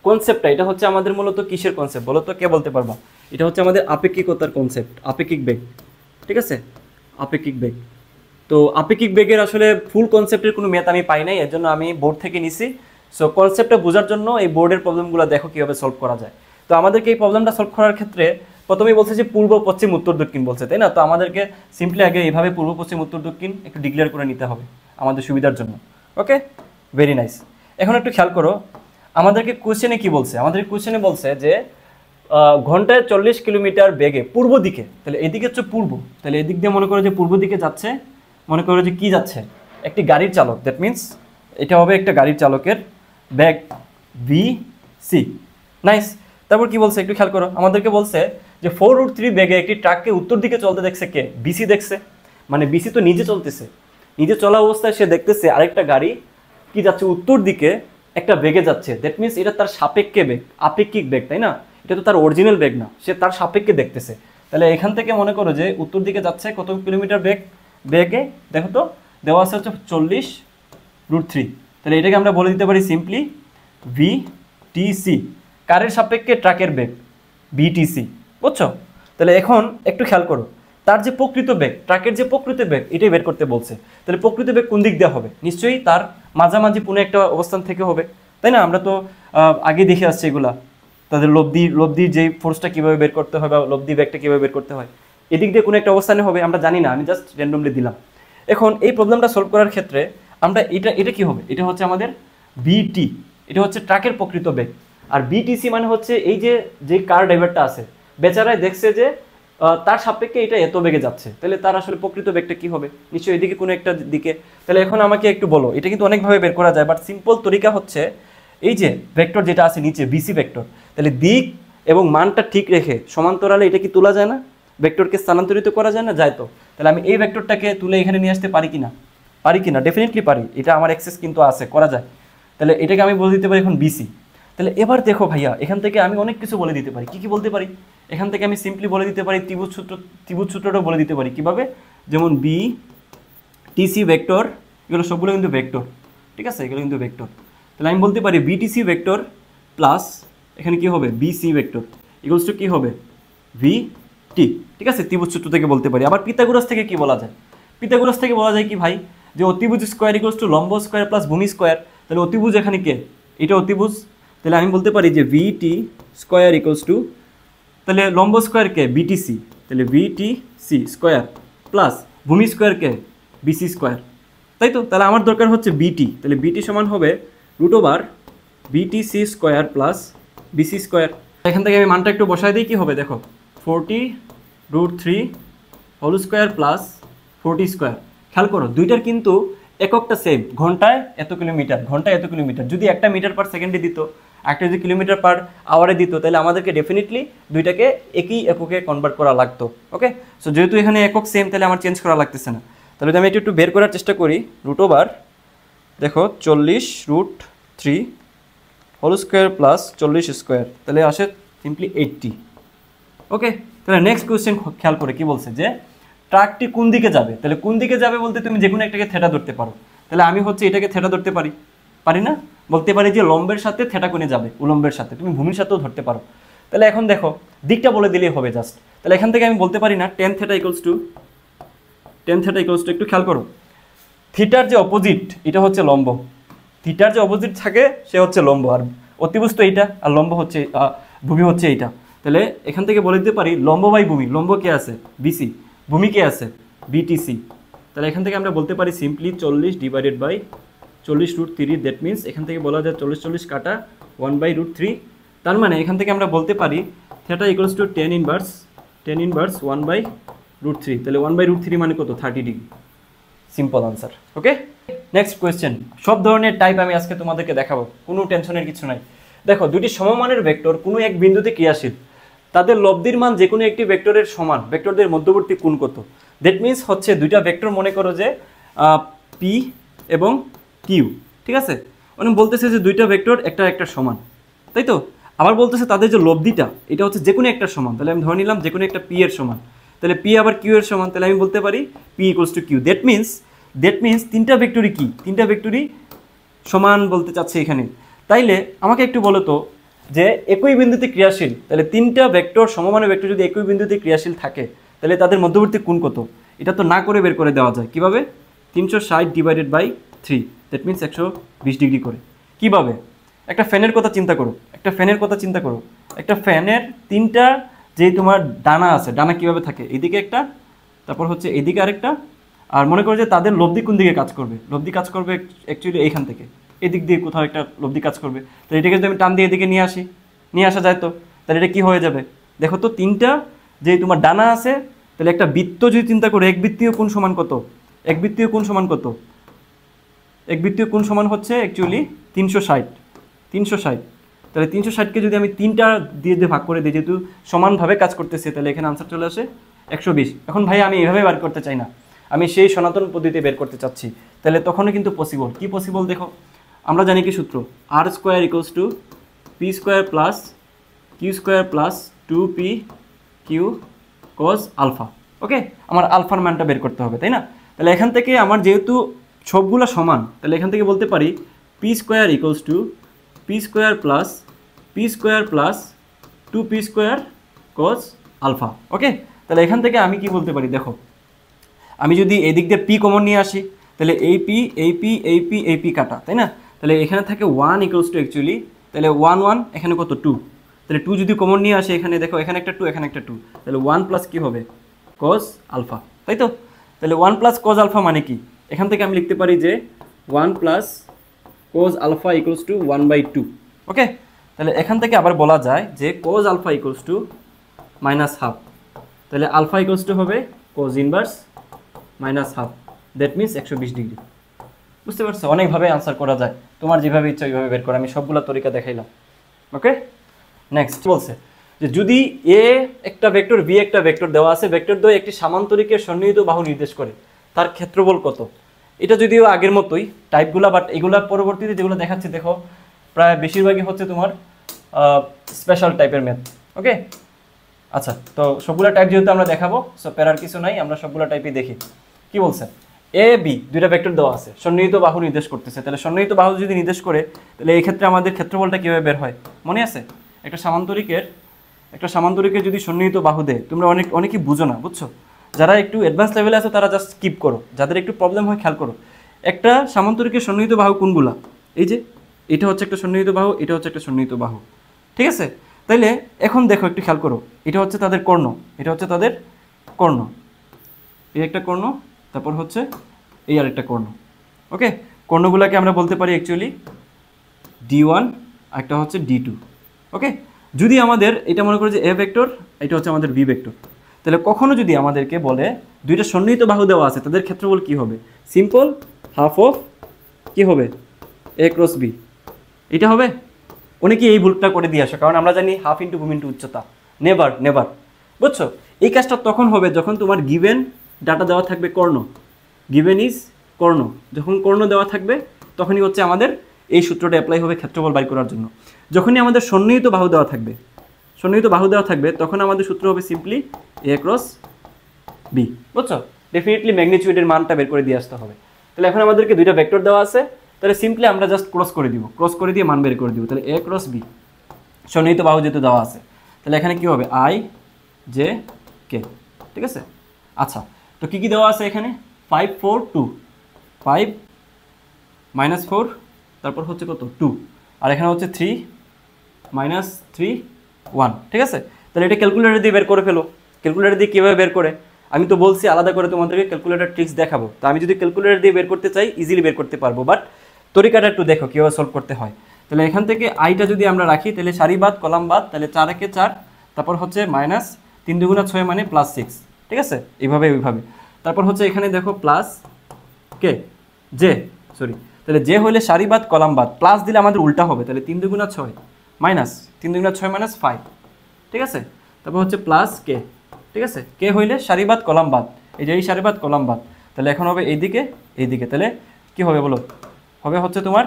কনসেপ্টটা, এটা হচ্ছে আমাদের মূলত কিসের কনসেপ্ট বলো তো, কে বলতে পারবা? এটা হচ্ছে আমাদের আপেক্ষিকতার কনসেপ্ট, আপেক্ষিক বেগ, ঠিক আছে, আপেক্ষিক বেগ। তো আপেক্ষিক বেগের আসলে ফুল কনসেপ্টের কোনো ম্যাথ আমি পাই নাই, এর জন্য আমি বোর্ড থেকে নিছি। সো কনসেপ্টটা বোঝার জন্য এই বোর্ডের প্রবলেমগুলো দেখো কীভাবে সলভ করা যায়। তো আমাদেরকে এই প্রবলেমটা সলভ করার ক্ষেত্রে প্রথমেই বলছে যে পূর্ব পশ্চিম উত্তর দক্ষিণ বলছে, তাই না? তো আমাদেরকে সিম্পলি আগে এইভাবে পূর্ব পশ্চিম উত্তর দক্ষিণ একটু ডিক্লেয়ার করে নিতে হবে আমাদের সুবিধার জন্য। ওকে, ভেরি নাইস। এখন একটু খেয়াল করো আমাদেরকে কোশ্চেনে কি বলছে। আমাদের কোশ্চেনে বলছে যে ঘন্টায় 40 কিলোমিটার বেগে পূর্ব দিকে, তাহলে এদিকে হচ্ছে পূর্ব, তাহলে এদিক দিয়ে মনে করো যে পূর্ব দিকে যাচ্ছে, মনে করো যে কি যাচ্ছে, একটি গাড়ির চালক, দ্যাট মিন্স এটা হবে একটা গাড়ির চালকের বেগ ভি সি। নাইস। তারপর কি বলছে একটু খেয়াল করো, আমাদেরকে বলছে যে 4√3 বেগে একটি ট্রাককে উত্তর দিকে চলতে দেখছে কে? বিসি দেখছে। মানে বিসি তো নিজে চলতেছে, নিজে চলা অবস্থায় সে দেখতেছে আরেকটা গাড়ি কি যাচ্ছে উত্তর দিকে একটা বেগে যাচ্ছে, দ্যাট মিন্স এটা তার সাপেক্ষে বেগ, আপেক্ষিক বেগ, তাই না? এটা তো তার অরিজিনাল বেগ না, সে তার সাপেক্ষে দেখতেছে। তাহলে এখান থেকে মনে করো যে উত্তর দিকে যাচ্ছে কত কিলোমিটার বেগে দেখো তো, দেওয়া আছে হচ্ছে 40√3। তাহলে এটাকে আমরা বলে দিতে পারি সিম্পলি ভিটিসি, কারের সাপেক্ষে ট্রাকের বেগ বিটিসি, বুঝছো? তাহলে এখন একটু খেয়াল করো তার যে প্রকৃত বেগ, ট্রাকের যে প্রকৃত বেগ এটাই বের করতে বলছে। তাহলে প্রকৃত বেগ কোন দিক দেওয়া হবে? নিশ্চয়ই তার মাঝামাঝি কোনো একটা অবস্থান থেকে হবে, তাই না? আমরা তো আগে দেখে আসছি এগুলা, তাদের লব্ধির যে ফোর্সটা কীভাবে বের করতে হয় বা লব্ধি বেগটা কীভাবে বের করতে হয়, এদিক দিয়ে কোনো একটা অবস্থানে হবে, আমরা জানি না, আমি জাস্ট র্যান্ডমলি দিলাম। এখন এই প্রবলেমটা সলভ করার ক্ষেত্রে আমরা এটা কি হবে, এটা হচ্ছে আমাদের বিটি, এটা হচ্ছে ট্রাকের প্রকৃত বেগ। আর বিটিসি মানে হচ্ছে এই যে কার ড্রাইভারটা আছে বেচারায় দেখছে যে তার সাপেক্ষে এটা এত বেগে যাচ্ছে, তাহলে তার আসলে প্রকৃত বেগটা কি হবে? নিশ্চয়ই এদিকে কোনো একটা দিকে। তাহলে এখন আমাকে একটু বলো, এটা কিন্তু অনেকভাবে বের করা যায়, বাট সিম্পল তরিকা হচ্ছে এই যে ভেক্টর যেটা আছে নিচে বিসি ভেক্টর, তাহলে দিক এবং মানটা ঠিক রেখে সমান্তরালে এটা কি তোলা যায় না? ভেক্টরকে স্থানান্তরিত করা যায় না? যায় তো। তাহলে আমি এই ভেক্টরটাকে তুলে এখানে নিয়ে আসতে পারি কিনা? ডেফিনেটলি পারি, এটা আমার অ্যাক্সেস কিন্তু আছে, করা যায়। তাহলে এটাকে আমি বলে দিতে পারি এখন বিসি। তাহলে এবার দেখো ভাইয়া, এখান থেকে আমি অনেক কিছু বলে দিতে পারি। কি বলতে পারি? এখান থেকে আমি সিম্পলি বলে দিতে পারি ত্রিভুজ সূত্রটাও বলে দিতে পারি। কিভাবে? যেমন বি টিসি ভেক্টর, এগুলো সবগুলো কিন্তু ভেক্টর, ঠিক আছে, এগুলো কিন্তু ভেক্টর। তাহলে আমি বলতে পারি বিটিসি ভেক্টর প্লাস এখানে কি হবে বিসি ভেক্টর ইকুয়ালস টু কি হবে ভি টি, ঠিক আছে, ত্রিভুজ সূত্র থেকে বলতে পারি। আবার পিথাগোরাস থেকে কি বলা যায়? পিথাগোরাস থেকে বলা যায় কি ভাই, যে অতিভুজ স্কোয়ার ইকুয়ালস টু লম্ব স্কোয়ার প্লাস ভূমি স্কোয়ার। তাহলে অতিভুজ এখানে কে? এটা অতিভুজ। তাহলে আমি বলতে পারি যে ভিটি স্কোয়ার ইকুয়ালস টু, তাহলে লম্ব স্কোয়ার কে? বিটিসি, তাহলে ভিটিসি স্কোয়ার প্লাস ভূমি স্কোয়ার কে? বিসি স্কোয়ার, তাই তো? তাহলে আমার দরকার হচ্ছে বিটি, তাহলে বিটি সমান হবে √, BTC square plus BC square. এখান থেকে আমি মানটা একটু বসায় দিই, কি হবে দেখো, 40√3 হোল স্কোয়ার প্লাস 40 স্কোয়ার। খেয়াল করো দুইটার কিন্তু এককটা সেম, ঘন্টায় এত কিলোমিটার। যদি একটা মিটার পার সেকেন্ডে দিত, একটা যদি কিলোমিটার পার আওয়ারে দিত, তাহলে আমাদেরকে ডেফিনেটলি দুইটাকে একই এককে কনভার্ট করা লাগতো। ওকে, সো যেহেতু এখানে একক সেম, তাহলে আমার চেঞ্জ করা লাগতেছে না। তাহলে যদি আমি একটু বের করার চেষ্টা করি, √, দেখো 40√3 হোল স্কোয়ার প্লাস 40 স্কোয়ার, তাহলে আসে সিম্পলি 80। ওকে, তাহলে নেক্সট কোয়েশ্চেন খেয়াল করে কি বলছে যে ট্রাকটি কোন দিকে যাবে। তাহলে কোন দিকে যাবে বলতে তুমি যে কোনো একটাকে থেটা ধরতে পারো। তাহলে আমি হচ্ছে এটাকে থেটা ধরতে পারি না? বলতে পারি যে লম্বের সাথে থেটা কোণে যাবে, উলম্বের সাথে, তুমি ভূমির সাথেও ধরতে পারো। তাহলে এখন দেখো দিকটা বলে দিলেই হবে জাস্ট। তাহলে এখান থেকে আমি বলতে পারি না tan θ ইকুয়ালস টু একটু খেয়াল করো, থিটার যে অপোজিট এটা হচ্ছে লম্ব, থিটার যে অপোজিট থাকে সে হচ্ছে লম্ব, আর অতিভুজ তো এইটা, আর লম্ব হচ্ছে ভূমি হচ্ছে এইটা। তাহলে এখান থেকে বলে দিতে পারি লম্ব বাই ভূমি, লম্ব কে আছে? বিসি, ভূমি কে আছে? বিটিসি। তাহলে এখান থেকে আমরা বলতে পারি সিম্পলি 40 / 40√3, দ্যাট মিনস এখান থেকে বলা যায় 40 কাটা 1/√3। তার মানে এখান থেকে আমরা বলতে পারি theta equals to tan inverse 1/√3। তাহলে 1/√3 মানে কত? 30 degree. Simple answer. Okay, next question. সব ধরনের টাইপ আমি আজকে তোমাদেরকে দেখাবো, কোনো টেনশনের কিছু নাই। দেখো, দুটি সমমানের ভেক্টর কোনো এক বিন্দুতে ক্রিয়াশীল, তাদের লব্ধির মান যে কোনো একটি ভেক্টরের সমান, ভেক্টরদের মধ্যবর্তী কোণ কত? দ্যাট মিনস হচ্ছে দুইটা ভেক্টর মনে করো যে পি এবং কিউ, ঠিক আছে? মানে বলতেছে যে দুইটা ভেক্টর একটা সমান, তাই তো? আবার বলতেছে তাদের যে লব্ধিটা এটা হচ্ছে যে কোনো একটা সমান। তাহলে আমি ধরে নিলাম যে কোনো একটা পি এর সমান, তাহলে পি আবার কিউ এর সমান, তাহলে আমি বলতে পারি P equals to Q. That means তিনটা ভেক্টরই কি? তিনটা ভেক্টরই সমান বলতে চাচ্ছে এখানে। তাইলে আমাকে একটু বলো তো যে একই বিন্দুতে ক্রিয়াশীল, তাহলে তিনটা ভেক্টর সমমানের ভেক্টর যদি একই বিন্দুতে ক্রিয়াশীল থাকে তাহলে তাদের মধ্যবর্তী কোণ কত? এটা তো না করে বের করে দেওয়া যায়। কিভাবে? 360 divided by 3, that means 120 degree করে। কিভাবে? একটা ফ্যানের কথা চিন্তা করো, একটা ফ্যানের তিনটা যে তোমার ডানা আছে, ডানা কিভাবে থাকে? এদিকে একটা, তারপর হচ্ছে এদিকে আরেকটা, আর মনে করো যে তাদের লব্ধি কোন দিকে কাজ করবে? লব্ধি কাজ করবে অ্যাকচুয়ালি এইখান থেকে, এদিক দিয়ে কোথাও একটা লব্ধি কাজ করবে। তাহলে এটাকে যদি আমি টান দিয়ে এদিকে নিয়ে আসা যায় তো, তাহলে এটা কি হয়ে যাবে? দেখো তো, তিনটা যে তোমার ডানা আছে, তাহলে একটা বৃত্ত যদি চিন্তা করো, এক বৃত্তীয় কোণ সমান কত? এক বৃত্তীয় কোণ সমান হচ্ছে অ্যাকচুয়ালি 360। তাহলে 360কে যদি আমি তিনটা দিয়ে ভাগ করে দিই, যেহেতু সমানভাবে কাজ করতেছে, তাহলে এখানে আনসার চলে আসে 120। এখন ভাই আমি এভাবে বার করতে চাই না, আমি সেই সনাতন পদ্ধতিতে বের করতে চাচ্ছি, তাহলে তখনও কিন্তু পসিবল। কি পসিবল? দেখো, আমরা জানি কি সূত্র, R square equals to P square plus Q square plus 2p Q cos alpha. Okay, আমার আলফার মানটা বের করতে হবে, তাই না? তাহলে এখান থেকে আমার যেহেতু সবগুলো সমান, তাহলে এখান থেকে বলতে পারি P square equals to P square plus 2p square cos alpha. Okay, তাহলে এখান থেকে আমি কি বলতে পারি? দেখো, আমি যদি এদিক দিয়ে পি কমন নিয়ে আসি, তাহলে এই পি কাটা, তাই না? তাহলে এখানে থাকে 1 ইকুয়ালস টু অ্যাকচুয়ালি, তাহলে 1 এখানে কত? 2। তাহলে 2 যদি কমন নিয়ে আসে, এখানে দেখো এখানে একটা 2, এখানে একটা 2, তাহলে 1 প্লাস কি হবে? কজ আলফা, তাই তো? তাহলে 1 প্লাস কজ আলফা মানে কি? এখান থেকে আমি লিখতে পারি যে 1 plus cos alpha equals to 1/2। Okay, তাহলে এখান থেকে আবার বলা যায় যে কজ আলফা ইকুয়ালস টু -1/2, তাহলে আলফা ইকুয়ালস টু হবে cos inverse -1/2, that means 120 degree. বুঝতে পারছো? অনেকভাবে আনসার করা যায়, তোমার যেভাবে ইচ্ছা ওইভাবে বের করা। আমি সবগুলো তরিকা দেখাইলাম। ওকে, নেক্সট বলছে যে যদি এ একটা ভেক্টর, বি একটা ভেক্টর দেওয়া আছে, ভেক্টর দ্বয় একটি সামান্তরিকের সন্নিহিত বাহু নির্দেশ করে, তার ক্ষেত্রফল কত? এটা যদিও আগের মতোই টাইপগুলো, বাট এগুলা পরবর্তীতে যেগুলো দেখাচ্ছি দেখো প্রায় বেশিরভাগই হচ্ছে তোমার স্পেশাল টাইপের ম্যাথ। ওকে, আচ্ছা, তো সবগুলো টাইপ যেহেতু আমরা দেখাবো, সো প্যারার কিছু নাই, আমরা সবগুলো টাইপই দেখি। কি বলছে? এ বি দুইটা ভেক্টর দেওয়া আছে, সন্নিহিত বাহু নির্দেশ করতেছে। তাহলে সন্নিহিত বাহু যদি নির্দেশ করে, তাহলে এই ক্ষেত্রে আমাদের ক্ষেত্রফলটা কীভাবে বের হয় মনে আছে? একটা সামান্তরিকের যদি সন্নিহিত বাহু দেয়, তোমরা অনেকেই বুঝো না, বুঝছো? যারা একটু অ্যাডভান্স লেভেলে আছে তারা জাস্ট স্কিপ করো, যাদের একটু প্রবলেম হয় খেয়াল করো। একটা সামান্তরিকের সন্নিহিত বাহু কোনগুলা? এই যে এটা হচ্ছে একটা সন্নিহিত বাহু, এটা হচ্ছে একটা সন্নিহিত বাহু, ঠিক আছে? তাইলে এখন দেখো একটু খেয়াল করো, এটা হচ্ছে তাদের কর্ণ, এই একটা কর্ণ, তারপর হচ্ছে এই আর একটা কর্ণ। ওকে, কর্ণগুলোকে আমরা বলতে পারি অ্যাকচুয়ালি D1, একটা হচ্ছে D2। ওকে, যদি আমাদের এটা মনে করি যে এ ভেক্টর, এটা হচ্ছে আমাদের বি ভেক্টর, তাহলে কখনো যদি আমাদেরকে বলে দুইটা সন্নিহিত বাহু দেওয়া আছে, তাদের ক্ষেত্রফল কি হবে? সিম্পল হাফ অফ কি হবে? এ ক্রস বি, এটা হবে। অনেকে এই ভুলটা করে দিয়ে আসে, কারণ আমরা জানি হাফ ইন্টু ভূমি ইন্টু উচ্চতা। নেভার, বুঝছো? এই কাজটা তখন হবে যখন তোমার গিভেন ডাটা দেওয়া থাকবে কর্ণ, গিভেন ইজ কর্ণ, যখন কর্ণ দেওয়া থাকবে তখনই হচ্ছে আমাদের এই সূত্রটা অ্যাপ্লাই হবে ক্ষেত্রফল বাই করার জন্য। যখনই আমাদের সন্নিহিত বাহু দেওয়া থাকবে তখন আমাদের সূত্র হবে সিম্পলি এ ক্রস বি, বুঝছো? ডেফিনেটলি ম্যাগনিটিউডের মানটা বের করে দিয়ে আসতে হবে। তাহলে এখন আমাদেরকে দুইটা ভেক্টর দেওয়া আছে, তাহলে সিম্পলি আমরা জাস্ট ক্রস করে দিয়ে মান বের করে দিব। তাহলে এ ক্রস বি, সন্নিহিত বাহু যেহেতু দেওয়া আছে, তাহলে এখানে কি হবে? আই জে কে, ঠিক আছে? আচ্ছা, তো কি দেওয়া আছে এখানে? 5 4 2, 5 -4, তারপর হচ্ছে কত? 2, আর এখানে হচ্ছে 3 -3 1, ঠিক আছে? তাহলে এটা ক্যালকুলেটর দিয়ে বের করে ফেলো। ক্যালকুলেটর দিয়ে কীভাবে বের করে? আমি তো বলছি আলাদা করে তোমাদেরকে ক্যালকুলেটর ট্রিক্স দেখাবো। তো আমি যদি ক্যালকুলেটর দিয়ে বের করতে চাই, ইজিলি বের করতে পারবো, বাট তরিকাটা একটু দেখো কীভাবে সলভ করতে হয়। তাহলে এখান থেকে আইটা যদি আমরা রাখি তাহলে সারি বাদ কলাম বাদ, তাহলে 4 একে 4, তারপর হচ্ছে মাইনাস 3 দুগুণা 6 মানে +6, ঠিক আছে, এইভাবে ওইভাবে। তারপর হচ্ছে এখানে দেখো প্লাস কে জে, সরি, তাহলে জে হইলে সারি বাদ কলাম বাদ, প্লাস দিলে আমাদের উল্টা হবে, তাহলে 3 দুগুণা 6 মাইনাস 3 দুগুণা 6 মাইনাস 5, ঠিক আছে। তারপর হচ্ছে প্লাস কে, ঠিক আছে, কে হইলে সারি বাদ কলাম বাদ, এই যে এই সারি বাদ কলাম বাদ, তাহলে এখন হবে এইদিকে এইদিকে, তাহলে কি হবে বলো, হবে হচ্ছে তোমার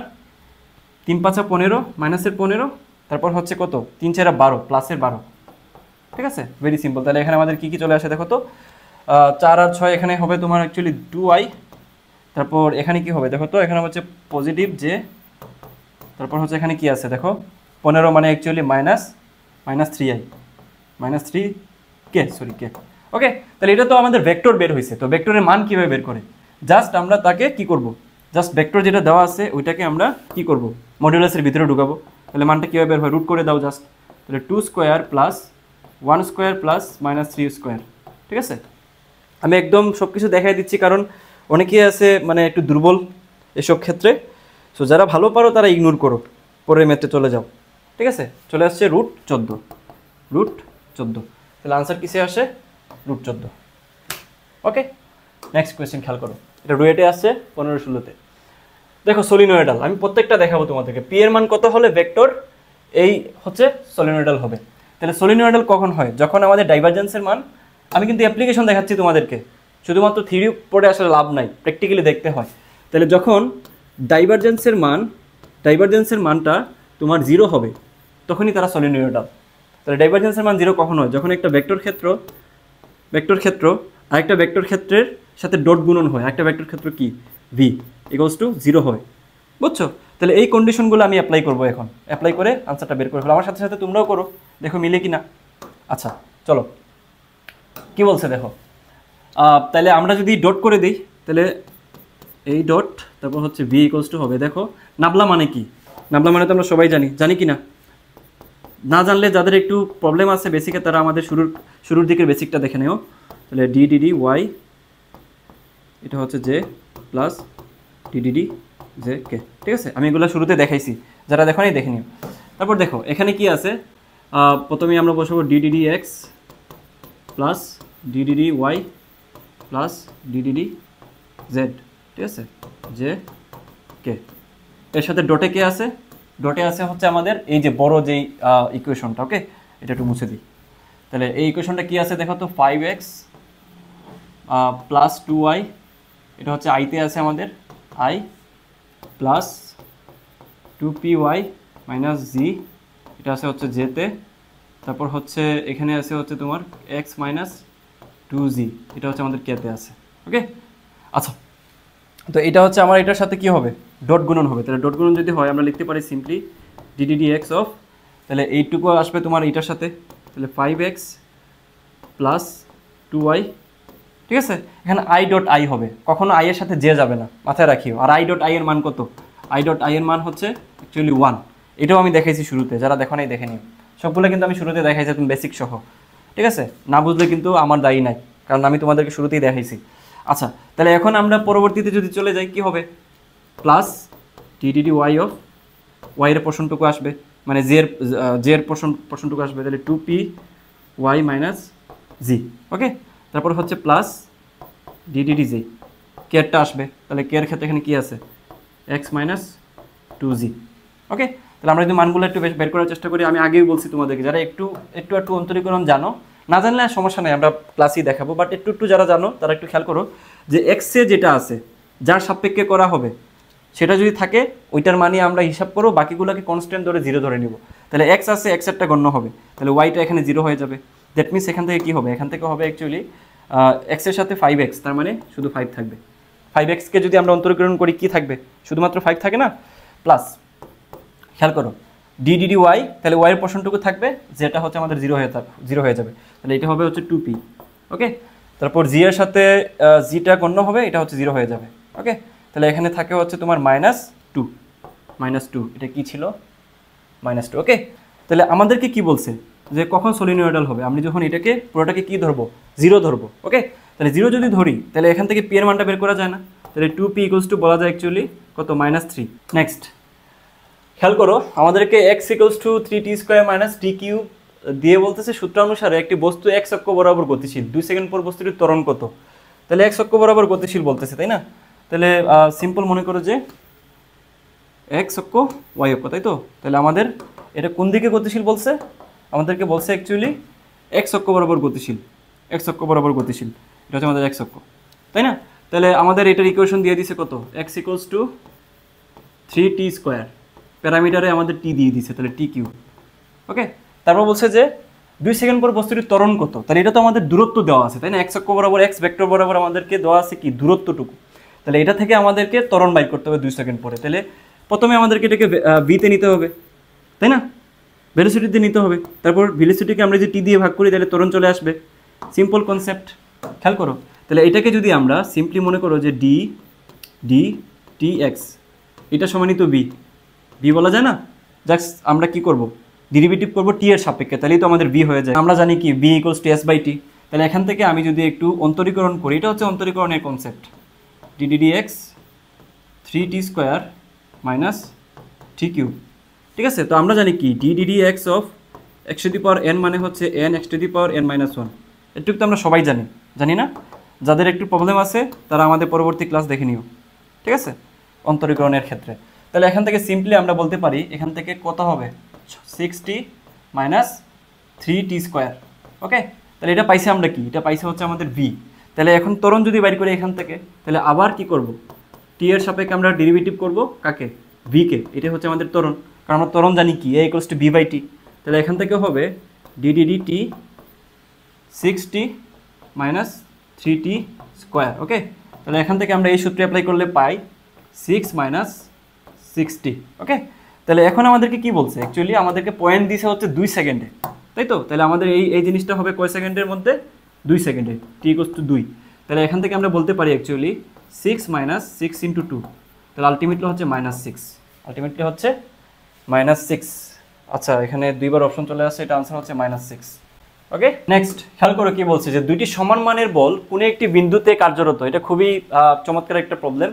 3 5 15 মাইনাসের 15, তারপর হচ্ছে কত 3 4 12 প্লাসের 12, ঠিক আছে, ভেরি সিম্পল। তাহলে এখানে আমাদের কি কি চলে আসে দেখো তো, 4 আর 6 এখানে হবে তোমার অ্যাকচুয়ালি 2i, তারপর এখানে কি হবে দেখো তো, এখানে হচ্ছে পজিটিভ জে, তারপর হচ্ছে এখানে কি আছে দেখো 15 মানে অ্যাকচুয়ালি মাইনাস 3i, মাইনাস 3 কে, সরি কে, ওকে। তাহলে এটা তো আমাদের ভেক্টর বের হয়েছে। তো ভেক্টরের মান কীভাবে বের করে, জাস্ট আমরা তাকে কি করব, জাস্ট ভেক্টর যেটা দেওয়া আছে ওইটাকে আমরা কি করব, মডুলাসের ভিতরে ঢুকাবো। তাহলে মানটা কীভাবে বের হয়, রুট করে দাও জাস্ট, তাহলে 2 square plus 1 square plus minus 3 square, ঠিক আছে। আমি একদম সব কিছু দেখাই দিচ্ছি কারণ অনেকেই আছে মানে একটু দুর্বল এসব ক্ষেত্রে, সো যারা ভালো পারো তারা ইগনোর করো, পরের ম্যাথে চলে যাও, ঠিক আছে। চলে আসছে √14, তাহলে আনসার কিসে আসে, √14, ওকে। নেক্সট কোয়েশ্চেন খেয়াল করো, এটা রুয়েটে আসছে 15 16-তে। দেখো সলিনয়েডাল, আমি প্রত্যেকটা দেখাবো তোমাদেরকে, পি এর মান কত হলে ভেক্টর এই হচ্ছে সলিনয়েডাল হবে। তাহলে সলিনয়েডাল কখন হয়, যখন আমাদের ডাইভারজেন্সের মান, আমি কিন্তু অ্যাপ্লিকেশন দেখাচ্ছি তোমাদেরকে, শুধুমাত্র থিওরি পড়ে আসলে লাভ নাই, প্র্যাকটিক্যালি দেখতে হয়। তাহলে যখন ডাইভারজেন্সের মানটা তোমার 0 হবে তখনই তারা সলিনয়েডাল। তাহলে ডাইভারজেন্সের মান 0 কখন হয়, যখন একটা ভেক্টর ক্ষেত্র আরেকটা ভেক্টর ক্ষেত্রের সাথে ডট গুণন হয়, একটা ভেক্টর ক্ষেত্র কি ভি = 0 হয়, বুঝছো। তাহলে এই কন্ডিশনগুলো আমি অ্যাপ্লাই করবো, এখন অ্যাপ্লাই করে আনসারটা বের করে ফেলো, আমার সাথে সাথে তোমরাও করো, দেখো মিলে কি না। আচ্ছা চলো কি বলছে দেখো, তাহলে আমরা যদি ডট করে দিই, তাহলে এই ডট, তারপর হচ্ছে ভি = হবে, দেখো নাবলা মানে কি, নাবলা মানে তো আমরা সবাই জানি কি না, না জানলে যাদের একটু প্রবলেম আছে বেসিকে তারা আমাদের শুরুর দিকের বেসিকটা দেখে নেও। তাহলে ডিডিডি ওয়াই, এটা হচ্ছে জে প্লাস ডিডিডি জে কে, ঠিক আছে। আমি এগুলো শুরুতে দেখাইছি, যারা দেখো নাই দেখে নিও। তারপর দেখো এখানে কি আছে, প্রথমেই আমরা বসাবো D D D X plus D D D Y plus D D D Z, ঠিক আছে, জে কে, এর সাথে ডটে কে আছে, ডটে আছে হচ্ছে আমাদের এই যে বড় যেই ইকুয়েশনটা, ওকে, এটা একটু মুছে দিই। তাহলে এই ইকুয়েশনটা কি আছে দেখো তো, 5x প্লাস 2y, এটা হচ্ছে আইতে আছে আমাদের i প্লাস 2py মাইনাস জি, এটা আছে হচ্ছে জেতে, তারপর হচ্ছে এখানে আছে হচ্ছে তোমার x মাইনাস 2z, এটা হচ্ছে আমাদের কেতে আছে, ওকে। আচ্ছা তো এটা হচ্ছে আমার এটার সাথে কি হবে, ডট গুণন হবে। তাহলে ডট গুণন যদি হয় আমরা লিখতে পারি সিম্পলি ডিডিডি এক্স অফ, তাহলে এইটুকু আসবে তোমার এইটার সাথে, তাহলে 5x প্লাস 2y, ঠিক আছে। এখানে i.i হবে, কখনো i এর সাথে জে যাবে না, মাথায় রাখিও। আর i.i এর মান কত, i.i এর মান হচ্ছে অ্যাকচুয়ালি 1, এটাও আমি দেখাইছি শুরুতে, যারা দেখো নাই দেখে নিও, সবগুলো কিন্তু আমি শুরুতে দেখাইছি তুমি বেসিক সহ, ঠিক আছে। না বুঝলে কিন্তু আমার দায়ী নাই, কারণ আমি তোমাদেরকে শুরুতেই দেখাইছি। আচ্ছা তাহলে এখন আমরা পরবর্তীতে যদি চলে যাই কি হবে, plus D D D Y of, Y এর পোর্শনটুকু আসবে, মানে জে এর পোর্শনটুকু আসবে, তাহলে 2py মাইনাস জি, ওকে। তারপর হচ্ছে প্লাস ডিডিডি জি, কেয়ারটা আসবে, তাহলে কেয়ার ক্ষেত্রে এখানে কি আছে এক্স মাইনাস 2z, ওকে। তাহলে আমরা যদি মানগুলো একটু বের করার চেষ্টা করি, আমি আগেই বলছি তোমাদেরকে, যারা একটু অন্তরীকরণ জানো, না জানলে সমস্যা নেই, আমরা ক্লাসই দেখাবো, বাট একটু যারা জানো তারা একটু খেয়াল করো যে এক্সে যেটা আছে যার সাপেক্ষে করা হবে সেটা যদি থাকে ওইটার মানে আমরা হিসাব করো, বাকিগুলোকে কনস্ট্যান্ট ধরে 0 ধরে নিব। তাহলে এক্স আছে, এক্সেরটা গণ্য হবে, তাহলে ওয়াইটা এখানে 0 হয়ে যাবে। দ্যাট মিনস এখান থেকে কী হবে, এখান থেকে হবে অ্যাকচুয়ালি এক্সের সাথে 5x, তার মানে শুধু 5 থাকবে। 5xকে যদি আমরা অন্তরীকরণ করি কি থাকবে, শুধুমাত্র 5 থাকে না, প্লাস খেয়াল করো ডিডিডি ওয়াই, তাহলে ওয়াইয়ের পোর্শনটুকু থাকবে, যেটা হচ্ছে আমাদের 0 হয়ে যাবে, তাহলে এটা হবে হচ্ছে 2p, ওকে। তারপর জি এর সাথে জিটা গণ্য হবে, এটা হচ্ছে 0 হয়ে যাবে, ওকে। তাহলে এখানে থাকে হচ্ছে তোমার -2, এটা কি ছিল -2, ওকে। তাহলে আমাদেরকে কি বলছে যে কখন সলিনয়েডাল হবে, আমি যখন এটাকে পুরোটাকে কি ধরবো, 0 ধরবো, ওকে। তাহলে 0 যদি ধরি তাহলে এখান থেকে পি এর মানটা বের করা যায় না, তাহলে 2p বলা যায় অ্যাকচুয়ালি কত -3। নেক্সট খেয়াল করো, আমাদেরকে x = 3t² - t³ দিয়ে বলতেছে সূত্র অনুসারে একটি বস্তু x অক্ষ বরাবর গতিশীল, 2 সেকেন্ড পর বস্তুটির ত্বরণ কত। তাহলে x অক্ষ বরাবর গতিশীল বলতেছে, তাই না? তাহলে সিম্পল মনে করো যে x অক্ষ y অক্ষ, তাই তো? তাহলে আমাদের এটা কোন দিকে গতিশীল বলছে? আমাদেরকে বলছে অ্যাকচুয়ালি x অক্ষ বরাবর গতিশীল, x অক্ষ বরাবর গতিশীল, এটা হচ্ছে আমাদের x অক্ষ, তাই না? তাহলে আমাদের এটার ইকুয়েশন দিয়ে দিছে কত, x = 3t², প্যারামিটারে আমাদের t দিয়ে দিছে, তাহলে t³। ওকে, তারপর বলছে যে 2 সেকেন্ড পর বস্তুটির ত্বরণ কত। তাহলে এটা তো আমাদের দূরত্ব দেওয়া আছে, তাই না? x অক্ষ বরাবর x ভেক্টর বরাবর আমাদেরকে দেওয়া আছে কি দূরত্বটুকু। তাহলে এটা থেকে আমাদেরকে ত্বরণ বাইর করতে হবে 2 সেকেন্ড পরে। তাহলে প্রথমে আমাদেরকে এটাকে v-তে নিতে হবে, তাই না? ভেলোসিটিতে নিতে হবে, তারপর ভেলোসিটিকে আমরা যদি t দিয়ে ভাগ করি তাহলে ত্বরণ চলে আসবে। সিম্পল কনসেপ্ট, খেয়াল করো। তাহলে এটাকে যদি আমরা সিম্পলি মনে করো যে dtx এটা সমানিত v বলা যায় না? জাস্ট আমরা কি করব, ডেরিভেটিভ করব t এর সাপেক্ষে, তাহলেই তো আমাদের v হয়ে যায়। আমরা জানি কি v = s/t। তাহলে এখান থেকে আমি যদি একটু অন্তরীকরণ করি, এটা হচ্ছে অন্তরীকরণের কনসেপ্ট, ddx 3t² - t³। ঠিক আছে, তো আমরা জানি কি ddx অফ x⁴n মানে হচ্ছে n x⁴n-1। এটুকু তো আমরা সবাই জানি, জানি না? যাদের একটু প্রবলেম আছে তারা আমাদের পরবর্তী ক্লাস দেখে নিও, ঠিক আছে, অন্তরীকরণের ক্ষেত্রে। তাহলে এখান থেকে সিম্পলি আমরা বলতে পারি এখান থেকে কত হবে, 6t - 3t²। ওকে, তাহলে এটা পাইছে আমরা কি, এটা পাইছে হচ্ছে আমাদের v। তাহলে এখন ত্বরণ যদি বাইর করি এখান থেকে, তাহলে আবার কি করব, t এর সাপেক্ষে আমরা ডেরিভেটিভ করব কাকে, v কে। এটা হচ্ছে আমাদের ত্বরণ, কারণ আমরা ত্বরণ জানি কি a = v/t। তাহলে এখান থেকে হবে dddt 6t - 3t²। ওকে, তাহলে এখান থেকে আমরা এই সূত্র অ্যাপ্লাই করলে পাই 6 - 60। ওকে, তাহলে এখন আমাদেরকে কি বলছে, অ্যাকচুয়ালি আমাদেরকে পয়েন্ট দিছে হচ্ছে 2 সেকেন্ডে, তাই তো? তাহলে আমাদের এই জিনিসটা হবে কয় সেকেন্ডের মধ্যে, 2 সেকেন্ডে, t = 2। তাহলে এখান থেকে আমরা বলতে পারি অ্যাকচুয়ালি 6 - 6 × 2, তাহলে আলটিমেটলি হচ্ছে -6, আলটিমেটলি হচ্ছে -6। আচ্ছা, এখানে দুইবার অপশন চলে আসছে, এটা আনসার হচ্ছে -6। ওকে, নেক্সট খেয়াল করো কি বলছে যে দুইটি সমান মানের বল কোনো একটি বিন্দুতে কার্যরত। এটা খুবই চমৎকার একটা প্রবলেম,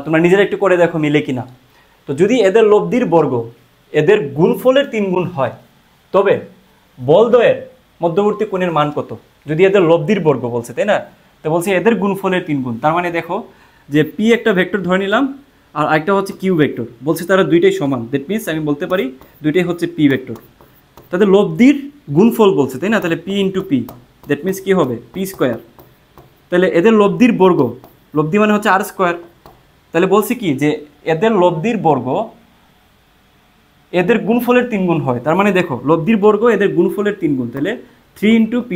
তোমরা নিজেরা একটু করে দেখো মিলে কিনা। তো যদি এদের লব্ধির বর্গ এদের গুণফলের 3 গুণ হয়, তবে বলদ্বয়ের মধ্যবর্তী কোণের মান কত? যদি এদের লব্ধির বর্গ বলছে, তাই না? তো বলছে এদের গুণফলের 3 গুণ, তার মানে দেখো যে পি একটা ভেক্টর ধরে নিলাম আর একটা হচ্ছে কিউ ভেক্টর, বলছে তারা দুইটাই সমান। দ্যাট মিনস আমি বলতে পারি দুইটাই হচ্ছে পি ভেক্টর, তাদের লব্ধির গুণফল বলছে, তাই না? তাহলে P into P, that means কী হবে, p²। তাহলে এদের লব্ধির বর্গ, লব্ধি মানে হচ্ছে r²। তাহলে বলছি কি যে এদের লব্ধির বর্গ এদের গুণফলের 3 গুণ হয়, তার মানে দেখো লব্ধির বর্গ এদের গুণফলের 3 গুণ, তাহলে 3 × p²।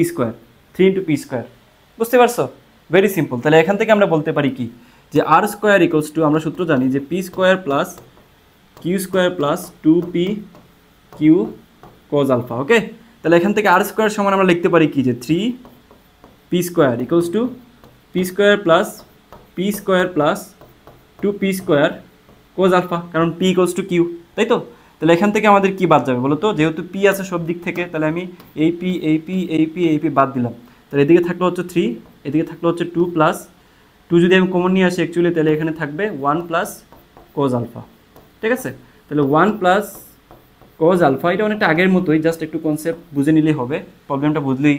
বুঝতে পারছো? Very simple. তাহলে এখান থেকে আমরা বলতে পারি কি যে r² আমরা সূত্র জানি যে p² + q² + 2p q cos α। ওকে, তাহলে এখান থেকে r² সমান আমরা লিখতে পারি কি যে 3p² = p² + p² + 2p² cos α, কারণ p = q, তাই তো? তাহলে এখান থেকে আমাদের কি বাদ যাবে বলো তো? যেহেতু p আছে সব দিক থেকে, তাহলে আমি এই p বাদ দিলাম। তাহলে এদিকে থাকলো হচ্ছে 3, এদিকে থাকলো হচ্ছে 2 + 2 যদি আমি কমন নিয়ে আসি অ্যাকচুয়ালি, তাহলে এখানে থাকবে 1 + cos α। ঠিক আছে, তাহলে 1 + cos α, এটা অনেকটা আগের মতোই, জাস্ট একটু কনসেপ্ট বুঝে নিলেই হবে, প্রবলেমটা বুঝলেই,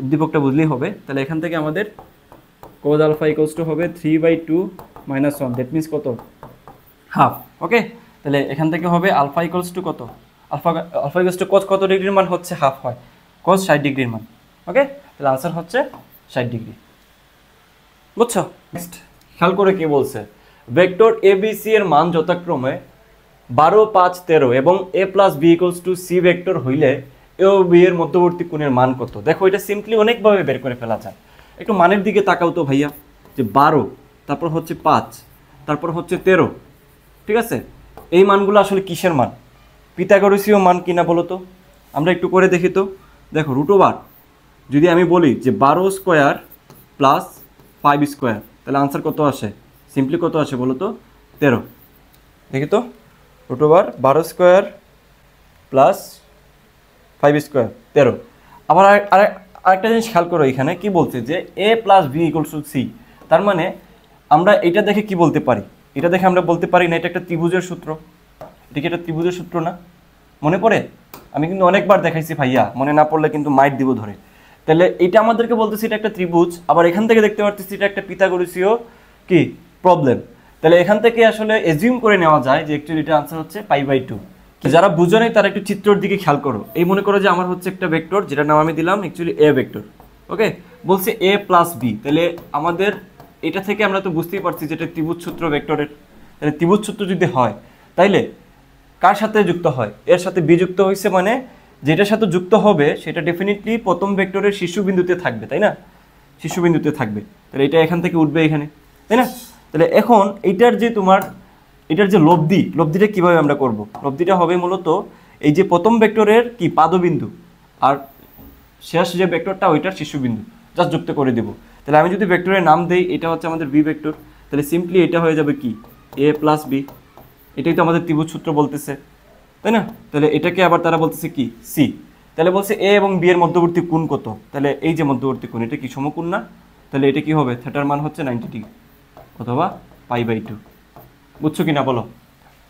উদ্দীপকটা বুঝলেই হবে। তাহলে এখান থেকে আমাদের cos α = হবে 3/2 - 1, দ্যাট মিনস কত, হাফ। ওকে, তাহলে এখান থেকে হবে আলফা = কত, আলফা cos কত ডিগ্রির মান হচ্ছে হাফ হয়, cos 60 ডিগ্রির মান। ওকে, তাহলে আনসার হচ্ছে 60 ডিগ্রি। বুঝছো? নেক্সট খেয়াল করে কি বলছে, ভেক্টর ABC এর মান যথাক্রমে 12, 5, 13 এবং a + b = c ভেক্টর হইলে a ও b এর মধ্যবর্তী কোণের মান কত? দেখো এটা সিম্পলি অনেকভাবে বের করে ফেলা যায়। একটু মানের দিকে তাকাও তো ভাইয়া, যে 12, তারপর হচ্ছে 5, তারপর হচ্ছে 13, ঠিক আছে? এই মানগুলো আসলে কিসের মান? পিথাগোরাসীয় মান কিনা বলো তো? আমরা একটু করে দেখি তো। দেখো √, যদি আমি বলি যে 12² + 5², তাহলে আনসার কত আসে? সিম্পলি কত আসে বলো তো? 13। দেখি তো, √12² + 5² 13। আবার আরেকটা জিনিস খেয়াল করো, এখানে কি বলছে যে a + b = c, তার মানে আমরা এটা দেখে কি বলতে পারি এটা দেখে আমরা বলতে পারি না এটা একটা ত্রিভুজের সূত্র। এটা কি একটা ত্রিভুজের সূত্র না? মনে পড়ে? আমি কিন্তু অনেকবার দেখাইছি ভাইয়া, মনে না পড়লে কিন্তু মাইট দিব ধরে। তাহলে এটা আমাদেরকে বলতেছি এটা একটা ত্রিভুজ, আবার এখান থেকে দেখতে পারতেছি এটা একটা পিথাগোরাসীয় কি প্রবলেম। তাহলে এখান থেকে আসলে এজিউম করে নেওয়া যায় যে অ্যাকচুয়ালি এটা আনসার হচ্ছে π/2। যারা বুঝো নাই তারা একটু চিত্রের দিকে খেয়াল করো। এই মনে করো যে আমার হচ্ছে একটা ভেক্টর, যেটা নাম আমি দিলাম অ্যাকচুয়ালি এ ভেক্টর। ওকে, বলছে a + b। তাহলে আমাদের এটা থেকে আমরা তো বুঝতেই পারছি যেটা ত্রিভুজ সূত্র ভেক্টরের। তাহলে ত্রিভুজ সূত্র যদি হয় তাইলে কার সাথে যুক্ত হয়? এর সাথে বি যুক্ত হয়েছে, মানে যেটার সাথে যুক্ত হবে সেটা ডেফিনেটলি প্রথম ভেক্টরের শীর্ষবিন্দুতে থাকবে, তাই না? শীর্ষবিন্দুতে থাকবে। তাহলে এটা এখান থেকে উঠবে এখানে, তাই না? তাহলে এখন এটার যে তোমার এটার যে লব্ধিটা কিভাবে আমরা করব? লব্ধিটা হবে মূলত এই যে প্রথম ভেক্টরের কি পাদবিন্দু আর শেষ যে ভেক্টরটা ওইটার শীর্ষবিন্দু জাস্ট যুক্ত করে দেব। তাহলে আমি যদি ভেক্টরের নাম দেই, এটা হচ্ছে আমাদের বি ভেক্টর, তাহলে সিম্পলি এটা হয়ে যাবে কি a + b। এটাই তো আমাদের ত্রিভুজ সূত্র বলতেছে, তাই না? তাহলে এটাকে আবার তারা বলতেছে কি সি। তাহলে বলছে এ এবং বি এর মধ্যবর্তী কোণ কত? তাহলে এই যে মধ্যবর্তী কোণ, এটা কি সমকোণ না? তাহলে এটা কি হবে? থিটার মান হচ্ছে 90 ডিগ্রি অথবা π/2। বুঝছো কিনা বলো?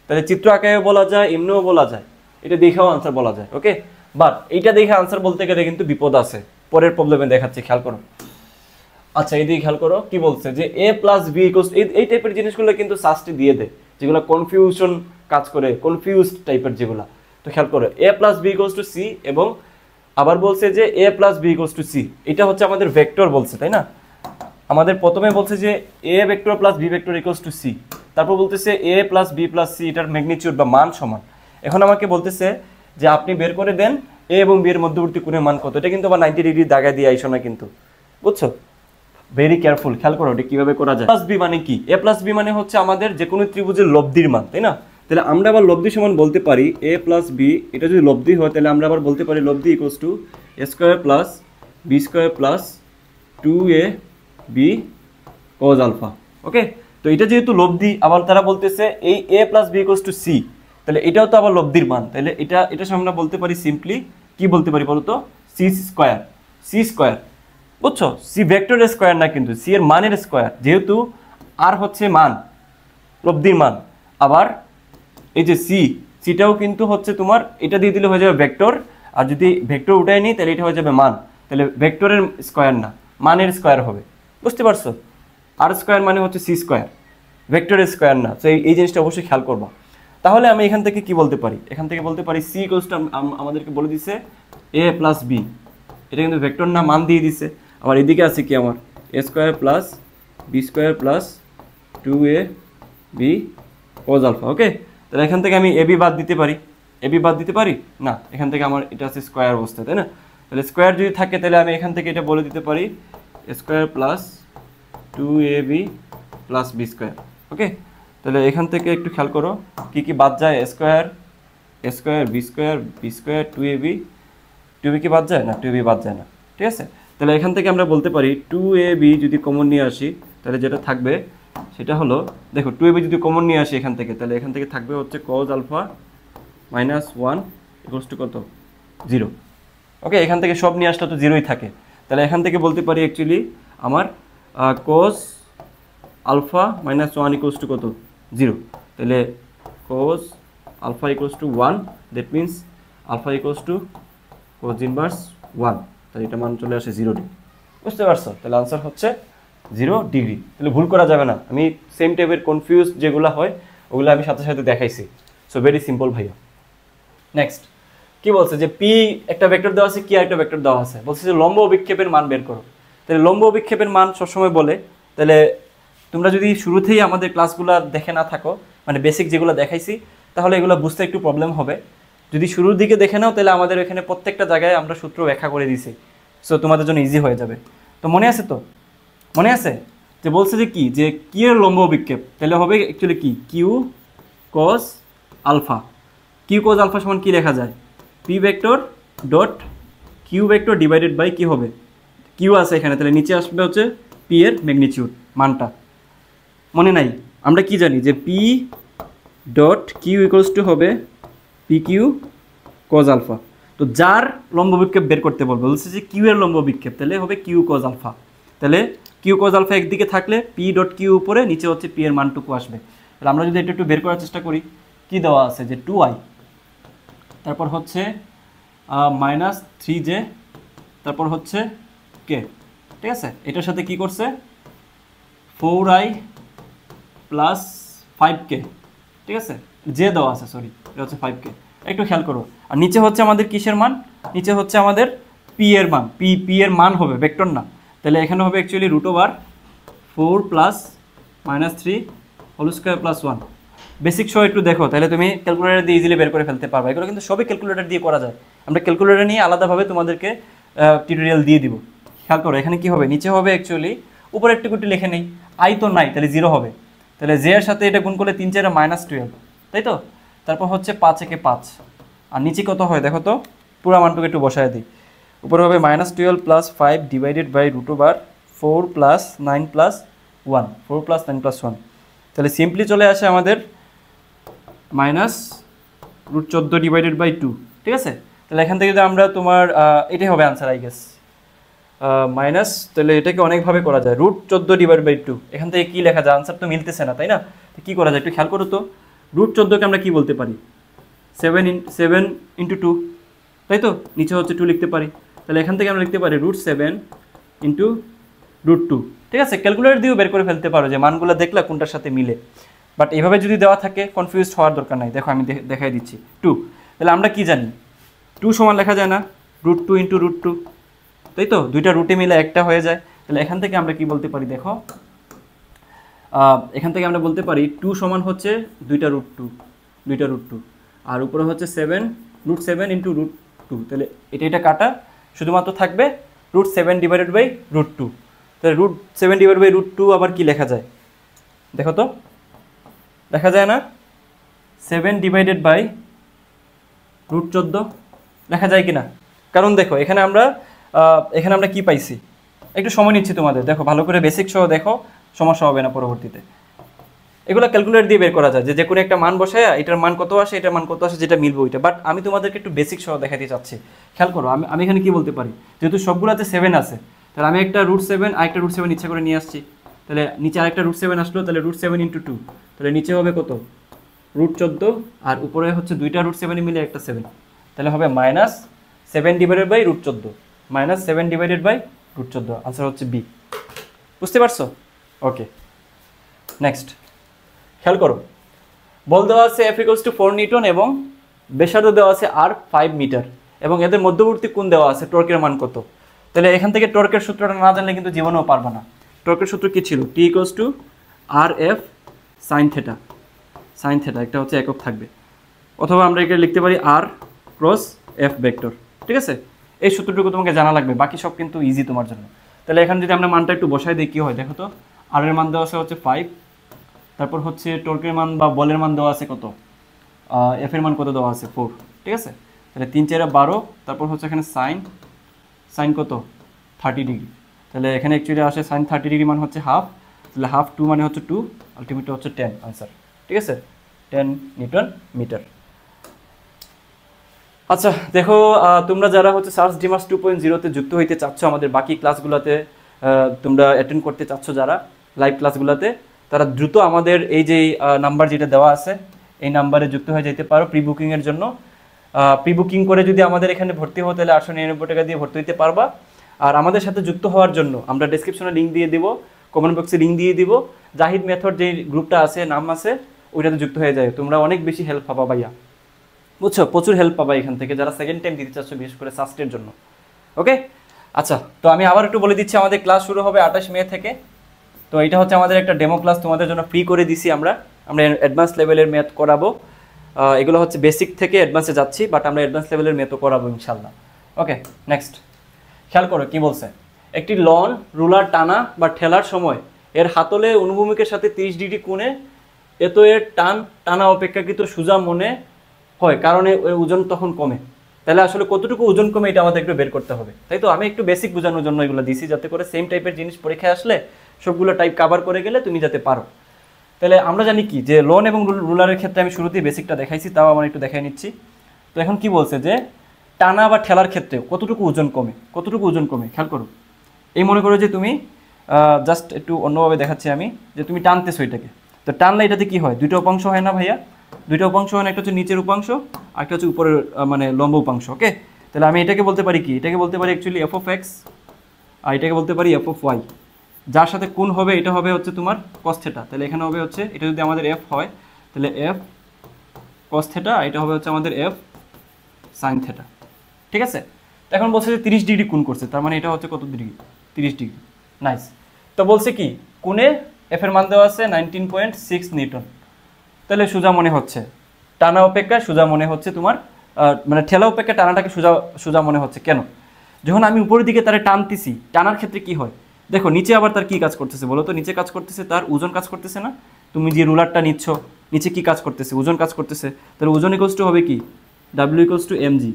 তাহলে চিত্র আঁকায়ও বলা যায়, এমনিও বলা যায়, এটা দেখেও আনসার বলা যায়। ওকে, বাট এইটা দেখে আনসার বলতে গেলে কিন্তু বিপদ আছে। পরের প্রবলেমে দেখাচ্ছে, খেয়াল করো। আচ্ছা, এইদিকে খেয়াল করো কি বলছে, যে a + b এই টাইপের জিনিসগুলো কিন্তু সাস্টে দিয়ে দেয়, যেগুলো কনফিউশন কাজ করে, কনফিউজড টাইপের যেগুলা। তো খেয়াল করো a + b = c, এবং আবার বলছে যে a + b = c। এটা হচ্ছে আমাদের ভেক্টর বলছে, তাই না? আমাদের প্রথমে বলছে যে a vector + b vector = c, তারপর বলতেছে a + b + c এটার ম্যাগনিটিউড বা মান সমান। এখন আমাকে বলতেছে যে আপনি বের করে দেন a এবং b এর মধ্যবর্তী কোণের মান কত। এটা কিন্তু আবার 90 ডিগ্রি দাগায় দিয়ে আইসো না কিন্তু, বুঝছো? ভেরি কেয়ারফুল, খেয়াল করো এটা কিভাবে করা যায়। +b মানে কি? a + b মানে হচ্ছে আমাদের যে কোনো ত্রিভুজের লব্ধির মান, তাই না? তাহলে আমরা আবার লব্ধি সমান বলতে পারি a + b। এটা যদি লব্ধি হয় তাহলে আমরা আবার বলতে পারি লব্ধি = a² + b² + 2ab cos α। ওকে, তো এটা যেহেতু লব্ধি, আবার তারা বলতেছে এই a + b = c, তাহলে এটাও তো আবার লব্ধির মান। তাহলে এটা আমরা বলতে পারি সিম্পলি কি বলতে পারি বলতো? c²। বুঝছো? সি ভেক্টরের স্কোয়ার না, কিন্তু সি এর মানের স্কোয়ার, যেহেতু আর হচ্ছে মান, লব্ধির মান। আবার এই যে সিটাও কিন্তু হচ্ছে তোমার, এটা দিয়ে দিলে হয়ে যাবে ভেক্টর, আর যদি ভেক্টর উঠায় নিই তাহলে এটা হয়ে যাবে মান। তাহলে ভেক্টরের স্কোয়ার না, মানের স্কোয়ার হবে। বুঝতে পারছো? r² মানে হচ্ছে c², ভেক্টরের স্কোয়ার না। তো এই জিনিসটা অবশ্যই খেয়াল করবা। তাহলে আমি এখান থেকে কি বলতে পারি? এখান থেকে বলতে পারি c আমাদেরকে বলে দিছে a + b। এটা কিন্তু ভেক্টর না, মান দিয়ে দিছে। আবার এদিকে আছে কি আমার a² + b² + 2ab cos α। ওকে, তাহলে এখান থেকে আমি ab বাদ দিতে পারি। ab বাদ দিতে পারি না, এখান থেকে আমার এটা আছে স্কোয়ার অবস্থা, তাই না? তাহলে স্কোয়ার যদি থাকে তাহলে আমি এখান থেকে এটা বলে দিতে পারি a² + 2ab + b²। ওকে, তাহলে এখান থেকে একটু খেয়াল করো কি কি বাদ যায়। a² b² 2ab কি বাদ যায় না? 2ab বাদ যায় না, ঠিক আছে? তাহলে এখান থেকে আমরা বলতে পারি 2ab যদি কমন নিয়ে আসি তাহলে যেটা থাকবে সেটা হলো, দেখো 2ab যদি কমন নিয়ে আসি এখান থেকে, তাহলে এখান থেকে থাকবে হচ্ছে cos α - 1 = কত? 0। ওকে, এখান থেকে সব নিয়ে আসলে তো 0ই থাকে। তাহলে এখান থেকে বলতে পারি অ্যাকচুয়ালি আমার cos α - 1 = কত? 0। তাহলে cos α = 1, that means α = cos inverse 1। তাহলে এটা মান চলে আসে 0 ডিগ্রি। বুঝতে পারছো? তাহলে আনসার হচ্ছে 0 ডিগ্রি। তাহলে ভুল করা যাবে না। আমি সেম টাইপের কনফিউজ যেগুলো হয় ওগুলো আমি সাথে সাথে দেখাইছি। সো ভেরি সিম্পল ভাইয়া। নেক্সট কি বলছে, যে পি একটা ভেক্টর দেওয়া আছে, কি একটা ভেক্টর দেওয়া আছে, বলছে যে লম্ব অভিক্ষেপের মান বের করো। তাহলে লম্ব অভিক্ষেপের মান সবসময় বলে, তাহলে তোমরা যদি শুরুতেই আমাদের ক্লাসগুলো দেখে না থাকো, মানে বেসিক যেগুলো দেখাইছি, তাহলে এগুলো বুঝতে একটু প্রবলেম হবে। যদি শুরুর দিকে দেখে নাও তাহলে আমাদের এখানে প্রত্যেকটা জায়গায় আমরা সূত্র ব্যাখ্যা করে দিছি। সো তোমাদের জন্য ইজি হয়ে যাবে। তো মনে আছে তো? মনে আছে যে বলছে যে কি, যে কি এর লম্ব অভিক্ষেপ, তাহলে হবে অ্যাকচুয়ালি কি কিউ cos α। কিউ cos α সমান কি লেখা যায়? P vector dot Q vector divided by কি হবে, কিউ আছে এখানে, তাহলে নিচে আসবে হচ্ছে পি এর ম্যাগনিটিউড মানটা। মনে নাই? আমরা কি জানি যে পি ডট কিউ = হবে পি কিউ cos α। তো যার লম্ব বিক্ষেপ বের করতে বলবে, বলছে যে কিউ এর লম্ব বিক্ষেপ, তাহলে হবে কিউ cos α। তাহলে কিউ cos α একদিকে থাকলে পি ডট কিউ উপরে, নিচে হচ্ছে পি এর মানটুকু আসবে। তাহলে আমরা যদি এটা একটু বের করার চেষ্টা করি, কি দেওয়া আছে যে 2i, তারপর হচ্ছে -3j, তারপর হচ্ছে k, ঠিক আছে। এটার সাথে কি করছে 4i প্লাস 5k, ঠিক আছে, যে দেওয়া আছে, সরি এটা হচ্ছে 5k। একটু খেয়াল করো, আর নিচে হচ্ছে আমাদের কিসের মান, নিচে হচ্ছে আমাদের পি এর মান, পি এর মান হবে, ভেক্টর না। তাহলে এখানে হবে actually √4 plus -3 whole square plus 1। Basic সহ একটু দেখো, তাহলে তুমি ক্যালকুলেটর দিয়ে ইজিলি বের করে ফেলতে পারবে। এগুলো কিন্তু সবই ক্যালকুলেটর দিয়ে করা যায়, আমরা ক্যালকুলেটর নিয়ে আলাদাভাবে তোমাদেরকে টিউটোরিয়াল দিয়ে দিব। খেয়াল করো এখানে কি হবে, নিচে হবে অ্যাকচুয়ালি, উপরে একটু কুটি লিখে নেই, আই তো নাই তাহলে 0 হবে, তাহলে জে এর সাথে এটা গুণ করলে 3 4 -12, তাই তো। তারপর হচ্ছে 5 একে 5, আর নিচে কত হয় দেখো তো, পুরো মানটুকু একটু বসায় দিই। উপরে হবে -12 plus 5 divided by √4 plus 9 plus 1, 4 plus 9 plus 1, তাহলে সিম্পলি চলে আসে আমাদের -√14 ডিভাইডেড বাই 2, ঠিক আছে। তাহলে এখান থেকে যদি আমরা তোমার এটাই হবে আনসার আই গেস, মাইনাস, তাহলে এটাকে অনেকভাবে করা যায়, √14 ডিভাইড বাই 2, এখান থেকে কী লেখা যায়, আনসার তো মিলতেছে না, তাই না। তো কী করা যায় একটু খেয়াল করো তো, √14কে আমরা কি বলতে পারি, 7 × 2, তাই তো, নিচে হচ্ছে 2 লিখতে পারি, তাহলে এখান থেকে আমরা লিখতে পারি √7 × √2, ঠিক আছে। ক্যালকুলেটর দিয়েও বের করে ফেলতে পারো যে মানগুলো দেখলে কোনটার সাথে মিলে, বাট এইভাবে যদি দেওয়া থাকে কনফিউজ হওয়ার দরকার নাই। দেখো আমি দেখাই দিচ্ছি 2, তাহলে আমরা কি জানি 2 সমান লেখা যায় না √2 × √2, তাই তো, দুইটা রুটে মিলে একটা হয়ে যায়। তাহলে এখান থেকে আমরা কি বলতে পারি দেখো, এখান থেকে আমরা বলতে পারি 2 সমান হচ্ছে 2টা √2, আর উপরে হচ্ছে √7 × √2, তাহলে এটা কাটা, শুধুমাত্র থাকবে √7 ডিভাইডেড বাই √2, তাহলে √7 ডিভাইড বাই √2 আবার কি লেখা যায় দেখো তো, দেখা যায় না 7 ডিভাইডেড বাই √14 লেখা যায় কিনা, কারণ দেখো এখানে আমরা কি পাইছি, একটু সময় নিচ্ছি তোমাদের, দেখো ভালো করে বেসিক সহ দেখো, সমস্যা হবে না পরবর্তীতে। এগুলো ক্যালকুলেটর দিয়ে বের করা যায়, যে কোনো একটা মান বসায় এটার মান কত আসে, এটার মান কত আসে, যেটা মিলবে ওইটা। বাট আমি তোমাদেরকে একটু বেসিক সহ দেখাতে চাচ্ছি। খেয়াল করো আমি এখানে কি বলতে পারি, যেহেতু সবগুলোতে 7 আছে, তাহলে আমি একটা √7 আরেকটা √7 ইচ্ছা করে নিয়ে আসছি, তাহলে নিচে আরেকটা √7 আসলো, তাহলে √7 × 2, তাহলে নিচে হবে কত √14, আর উপরে হচ্ছে দুইটা √7 মিলে একটা 7, তাহলে হবে -7 divided by √14, -7 divided by √14, answer হচ্ছে বি। বুঝতে পারছো? ওকে, নেক্সট খেয়াল করো, বল দেওয়া আছে F = 4 নিউটন এবং ব্যাসার্ধ দেওয়া আছে R 5 মিটার, এবং এদের মধ্যবর্তী কোণ দেওয়া আছে, টর্কের মান কত। তাহলে এখান থেকে টর্কের সূত্রটা না জানলে কিন্তু জীবনেও পারবে না। টর্কের সূত্র কি ছিল, T = RF sin θ, একটা হচ্ছে একক থাকবে, অথবা আমরা এখানে লিখতে পারি R × F ভেক্টর, ঠিক আছে। এই সূত্রটুকু তোমাকে জানা লাগবে, বাকি সব কিন্তু ইজি তোমার জন্য। তাহলে এখানে যদি আমরা মানটা একটু বসাই দিই কি হয় দেখো তো, R এর মান দেওয়া আছে হচ্ছে 5, তারপর হচ্ছে টর্কের মান বা বলের মান দেওয়া আছে কত, F এর মান কত দেওয়া আছে 4, ঠিক আছে। তাহলে 3 4 12, তারপর হচ্ছে এখানে সাইন কত 30 ডিগ্রি, তাহলে এখানে অ্যাকচুয়ালি আসে সাইন 30 ডিগ্রি মান হচ্ছে হাফ, তাহলে হাফ 2 মানে হচ্ছে 2, আলটিমেটলি হচ্ছে 10 আনসার, ঠিক আছে, 10 নিউটন মিটার। আচ্ছা দেখো, তোমরা যারা হচ্ছে সার্চ ডিমার্স 2.0-তে যুক্ত হইতে চাচ্ছ, আমাদের বাকি ক্লাসগুলোতে তোমরা অ্যাটেন্ড করতে চাচ্ছ যারা লাইভ ক্লাসগুলোতে, তারা দ্রুত আমাদের এই যে নাম্বার যেটা দেওয়া আছে এই নাম্বারে যুক্ত হয়ে যেতে পারো প্রি বুকিংয়ের জন্য। প্রি বুকিং করে যদি আমাদের এখানে ভর্তি হও তাহলে 899 টাকা দিয়ে ভর্তি হতে পারবা। আর আমাদের সাথে যুক্ত হওয়ার জন্য আমরা ডেসক্রিপশনে লিঙ্ক দিয়ে দিব, কমেন্ট বক্সে লিঙ্ক দিয়ে দিব, জাহিদ মেথড যে গ্রুপটা আছে নাম আছে ওইটাতে যুক্ত হয়ে যায়, তোমরা অনেক বেশি হেল্প পাবা ভাইয়া, বুঝছো, প্রচুর হেল্প পাবা এখান থেকে যারা সেকেন্ড টাইম দিতে চাচ্ছ, বিশেষ করে সাস্টের জন্য। ওকে, আচ্ছা তো আমি আবার একটু বলে দিচ্ছি, আমাদের ক্লাস শুরু হবে 28 মে থেকে। তো এটা হচ্ছে আমাদের একটা ডেমো ক্লাস, তোমাদের জন্য ফ্রি করে দিছি আমরা অ্যাডভান্স লেভেলের ম্যাথ করাবো। এগুলো হচ্ছে বেসিক থেকে অ্যাডভান্সে যাচ্ছি, বাট আমরা অ্যাডভান্স লেভেলের ম্যাথও করাবো ইনশাল্লাহ। ওকে, নেক্সট খেয়াল করো কি বলছে, একটি লন রুলার টানা বা ঠেলার সময় এর হাতলে অনুভূমিকের সাথে 30 ডিগ্রি কোণে এত এর টানা অপেক্ষাকৃত সোজা মনে হয়, কারণে এর ওজন তখন কমে। তাহলে আসলে কতটুকু ওজন কমে এটা আমাদের একটু বের করতে হবে, তাই তো। আমি একটু বেসিক বোঝানোর জন্য এগুলো দিছি, যাতে করে সেম টাইপের জিনিস পরীক্ষায় আসলে সবগুলো টাইপ কভার করে গেলে তুমি যাতে পারো। তাহলে আমরা জানি কি যে লন এবং রুলারের ক্ষেত্রে আমি শুরুতেই বেসিকটা দেখাইছি, তাও আমার একটু দেখাই নিচ্ছি। তো এখন কি বলছে যে টানা বা ঠেলার ক্ষেত্রে কতটুকু ওজন কমে, খেয়াল করো। এই মনে করো যে তুমি জাস্ট একটু অন্যভাবে দেখাচ্ছি আমি, যে তুমি টানতেছো এটাকে, তো টানলে এটাতে কি হয়, দুইটা উপাংশ হয় না ভাইয়া, দুইটা উপাংশ হয় না, একটা হচ্ছে নিচের উপাংশ আর একটা হচ্ছে উপরের মানে লম্ব উপাংশ। ওকে, তাহলে আমি এটাকে বলতে পারি কি, এটাকে বলতে পারি অ্যাকচুয়ালি এফ অফ এক্স, আর এটাকে বলতে পারি এফ অফ ওয়াই। যার সাথে কোণ হবে এটা হবে হচ্ছে তোমার কস থিটা, তাহলে এখানে হবে হচ্ছে এটা যদি আমাদের এফ হয় তাহলে এফ কস থিটা, আর এটা হবে হচ্ছে আমাদের এফ সাইন থিটা। ঠিক আছে, তো এখন বলছে যে 30 ডিগ্রি কোণ করছে, তার মানে এটা হচ্ছে কত ডিগ্রি, 30 ডিগ্রি। নাইস। তো বলছে কি কোণে এফ এর মান দেওয়া আছে 19.6 নিউটন। তাহলে সোজা মনে হচ্ছে টানা অপেক্ষা সোজা মনে হচ্ছে তোমার মানে ঠেলা অপেক্ষা টানাটাকে সোজা সোজা মনে হচ্ছে। কেন? যখন আমি উপরের দিকে তারে টানতেছি, টানার ক্ষেত্রে কি হয় দেখো, নিচে আবার তার কি কাজ করতেছে বলো তো, নিচে কাজ করতেছে তার ওজন কাজ করতেছে না? তুমি যে রুলারটা নিচ্ছ নিচে কি কাজ করতেছে, ওজন কাজ করতেছে। তাহলে ওজন ইকুয়ালস টু হবে কি, W equals to MG.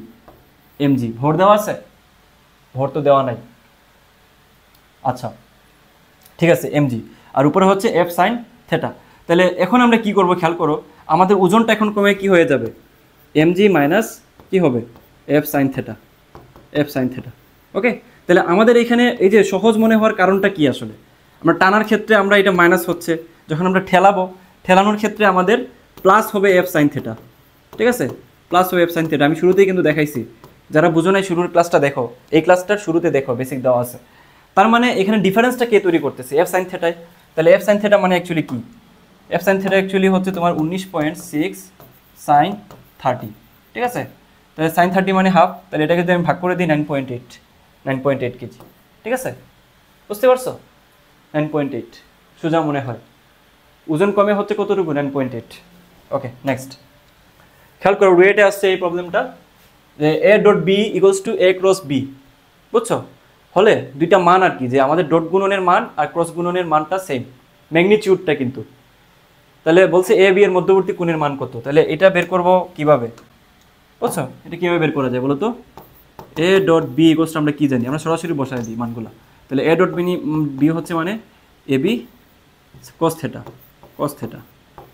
MG ভর দেওয়া আছে? ভর তো দেওয়া নাই। আচ্ছা ঠিক আছে, এমজি, আর উপরে হচ্ছে এফ সাইন থেটা। তাহলে এখন আমরা কি করব খেয়াল করো, আমাদের ওজনটা এখন কমে কি হয়ে যাবে, এমজি মাইনাস কি হবে, F sine theta, F sine theta. Okay, তাহলে আমাদের এখানে এই যে সহজ মনে হওয়ার কারণটা কি আসলে, আমরা টানার ক্ষেত্রে আমরা এটা মাইনাস হচ্ছে, যখন আমরা ঠেলাবো ঠেলানোর ক্ষেত্রে আমাদের প্লাস হবে এফ সাইন থেটা। ঠিক আছে, প্লাস হবে এফ সাইন থেটা। আমি শুরুতেই কিন্তু দেখাইছি, যারা বুঝো নাই শুরুর ক্লাসটা দেখো, এই ক্লাসটার শুরুতে দেখো বেসিক দেওয়া আছে। তার মানে এখানে ডিফারেন্সটা কে তৈরি করতেছে, এফ সাইন থেটায়। তাহলে এফ সাইন থেটা মানে অ্যাকচুয়ালি কি, এফ সাইন থেটা অ্যাকচুয়ালি হচ্ছে তোমার 19.6 সাইন 30। ঠিক আছে, তাহলে সাইন 30 মানে হাফ, তাহলে এটাকে যদি আমি ভাগ করে দিই 9.8 কেজি। ঠিক আছে, বুঝতে পারছো, 9.8 সোজা মনে হয়। ওজন কমে হচ্ছে কতটুকু, 9.8। ওকে নেক্সট, খেয়াল করো রুয়েটে আসছে এই প্রবলেমটা, যে A dot B equals to A cross B. বুঝছো, হলে দুইটা মান আর কি, যে আমাদের ডট গুণনের মান আর ক্রস গুণনের মানটা সেম, ম্যাগনিটিউডটা কিন্তু। তাহলে বলছে এ বি এর মধ্যবর্তী কোণের মান কত, তাহলে এটা বের করব কিভাবে, বুঝছো এটা কিভাবে বের করা যায় বলো তো। A dot B equals to আমরা কি জানি, আমরা সরাসরি বসাই দিই মানগুলো। তাহলে এ ডট বি হচ্ছে মানে A B cos theta, cos theta.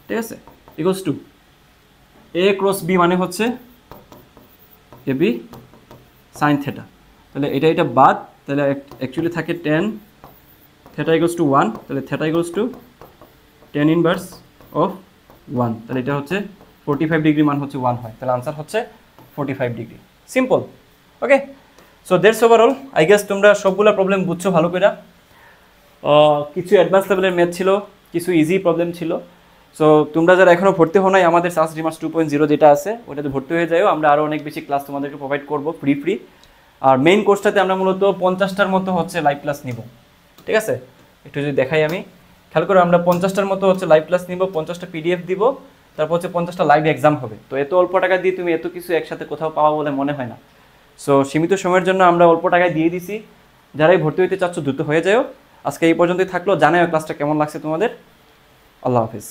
ঠিক আছে, equals to A cross B মানে হচ্ছে এ বি সাইন থেটা। তাহলে এটা এটা বাদ, তাহলে অ্যাকচুয়ালি থাকে টেন থেটা ইকুয়ালস টু 1, তাহলে theta equals two ten inverse of 1, তাহলে এটা হচ্ছে 45 ডিগ্রি মান হচ্ছে 1 হয়, তাহলে আনসার হচ্ছে 45 degree. Simple. Okay, so that's overall. I guess তোমরা সবগুলো প্রবলেম বুঝছো ভালো করে। কিছু অ্যাডভান্স লেভেলের ম্যাথ ছিল, কিছু ইজি প্রবলেম ছিল। সো তোমরা যারা এখনও ভর্তি হো নাই আমাদের সাস রিমার্স 2.0 যেটা আছে ওটাতে ভর্তি হয়ে যাও, আমরা আরও অনেক বেশি ক্লাস তোমাদেরকে প্রোভাইড করবো ফ্রি। আর মেইন কোর্সটাতে আমরা মূলত 50টার মতো হচ্ছে লাইভ ক্লাস নিব। ঠিক আছে, একটু যদি দেখাই আমি, খেয়াল করে আমরা 50টার মতো হচ্ছে লাইভ ক্লাস নিব, 50টা পিডিএফ দিব, তারপর হচ্ছে 50টা লাইভ এক্সাম হবে। তো এত অল্প টাকা দিয়ে তুমি এত কিছু একসাথে কোথাও পাওয়া বলে মনে হয় না। সো সীমিত সময়ের জন্য আমরা অল্প টাকায় দিয়ে দিছি, যারাই ভর্তি হইতে চাচ্ছ দ্রুত হয়ে যাও। আজকে এই পর্যন্তই থাকলো, জানাও ক্লাসটা কেমন লাগছে তোমাদের। আল্লাহ হাফিজ।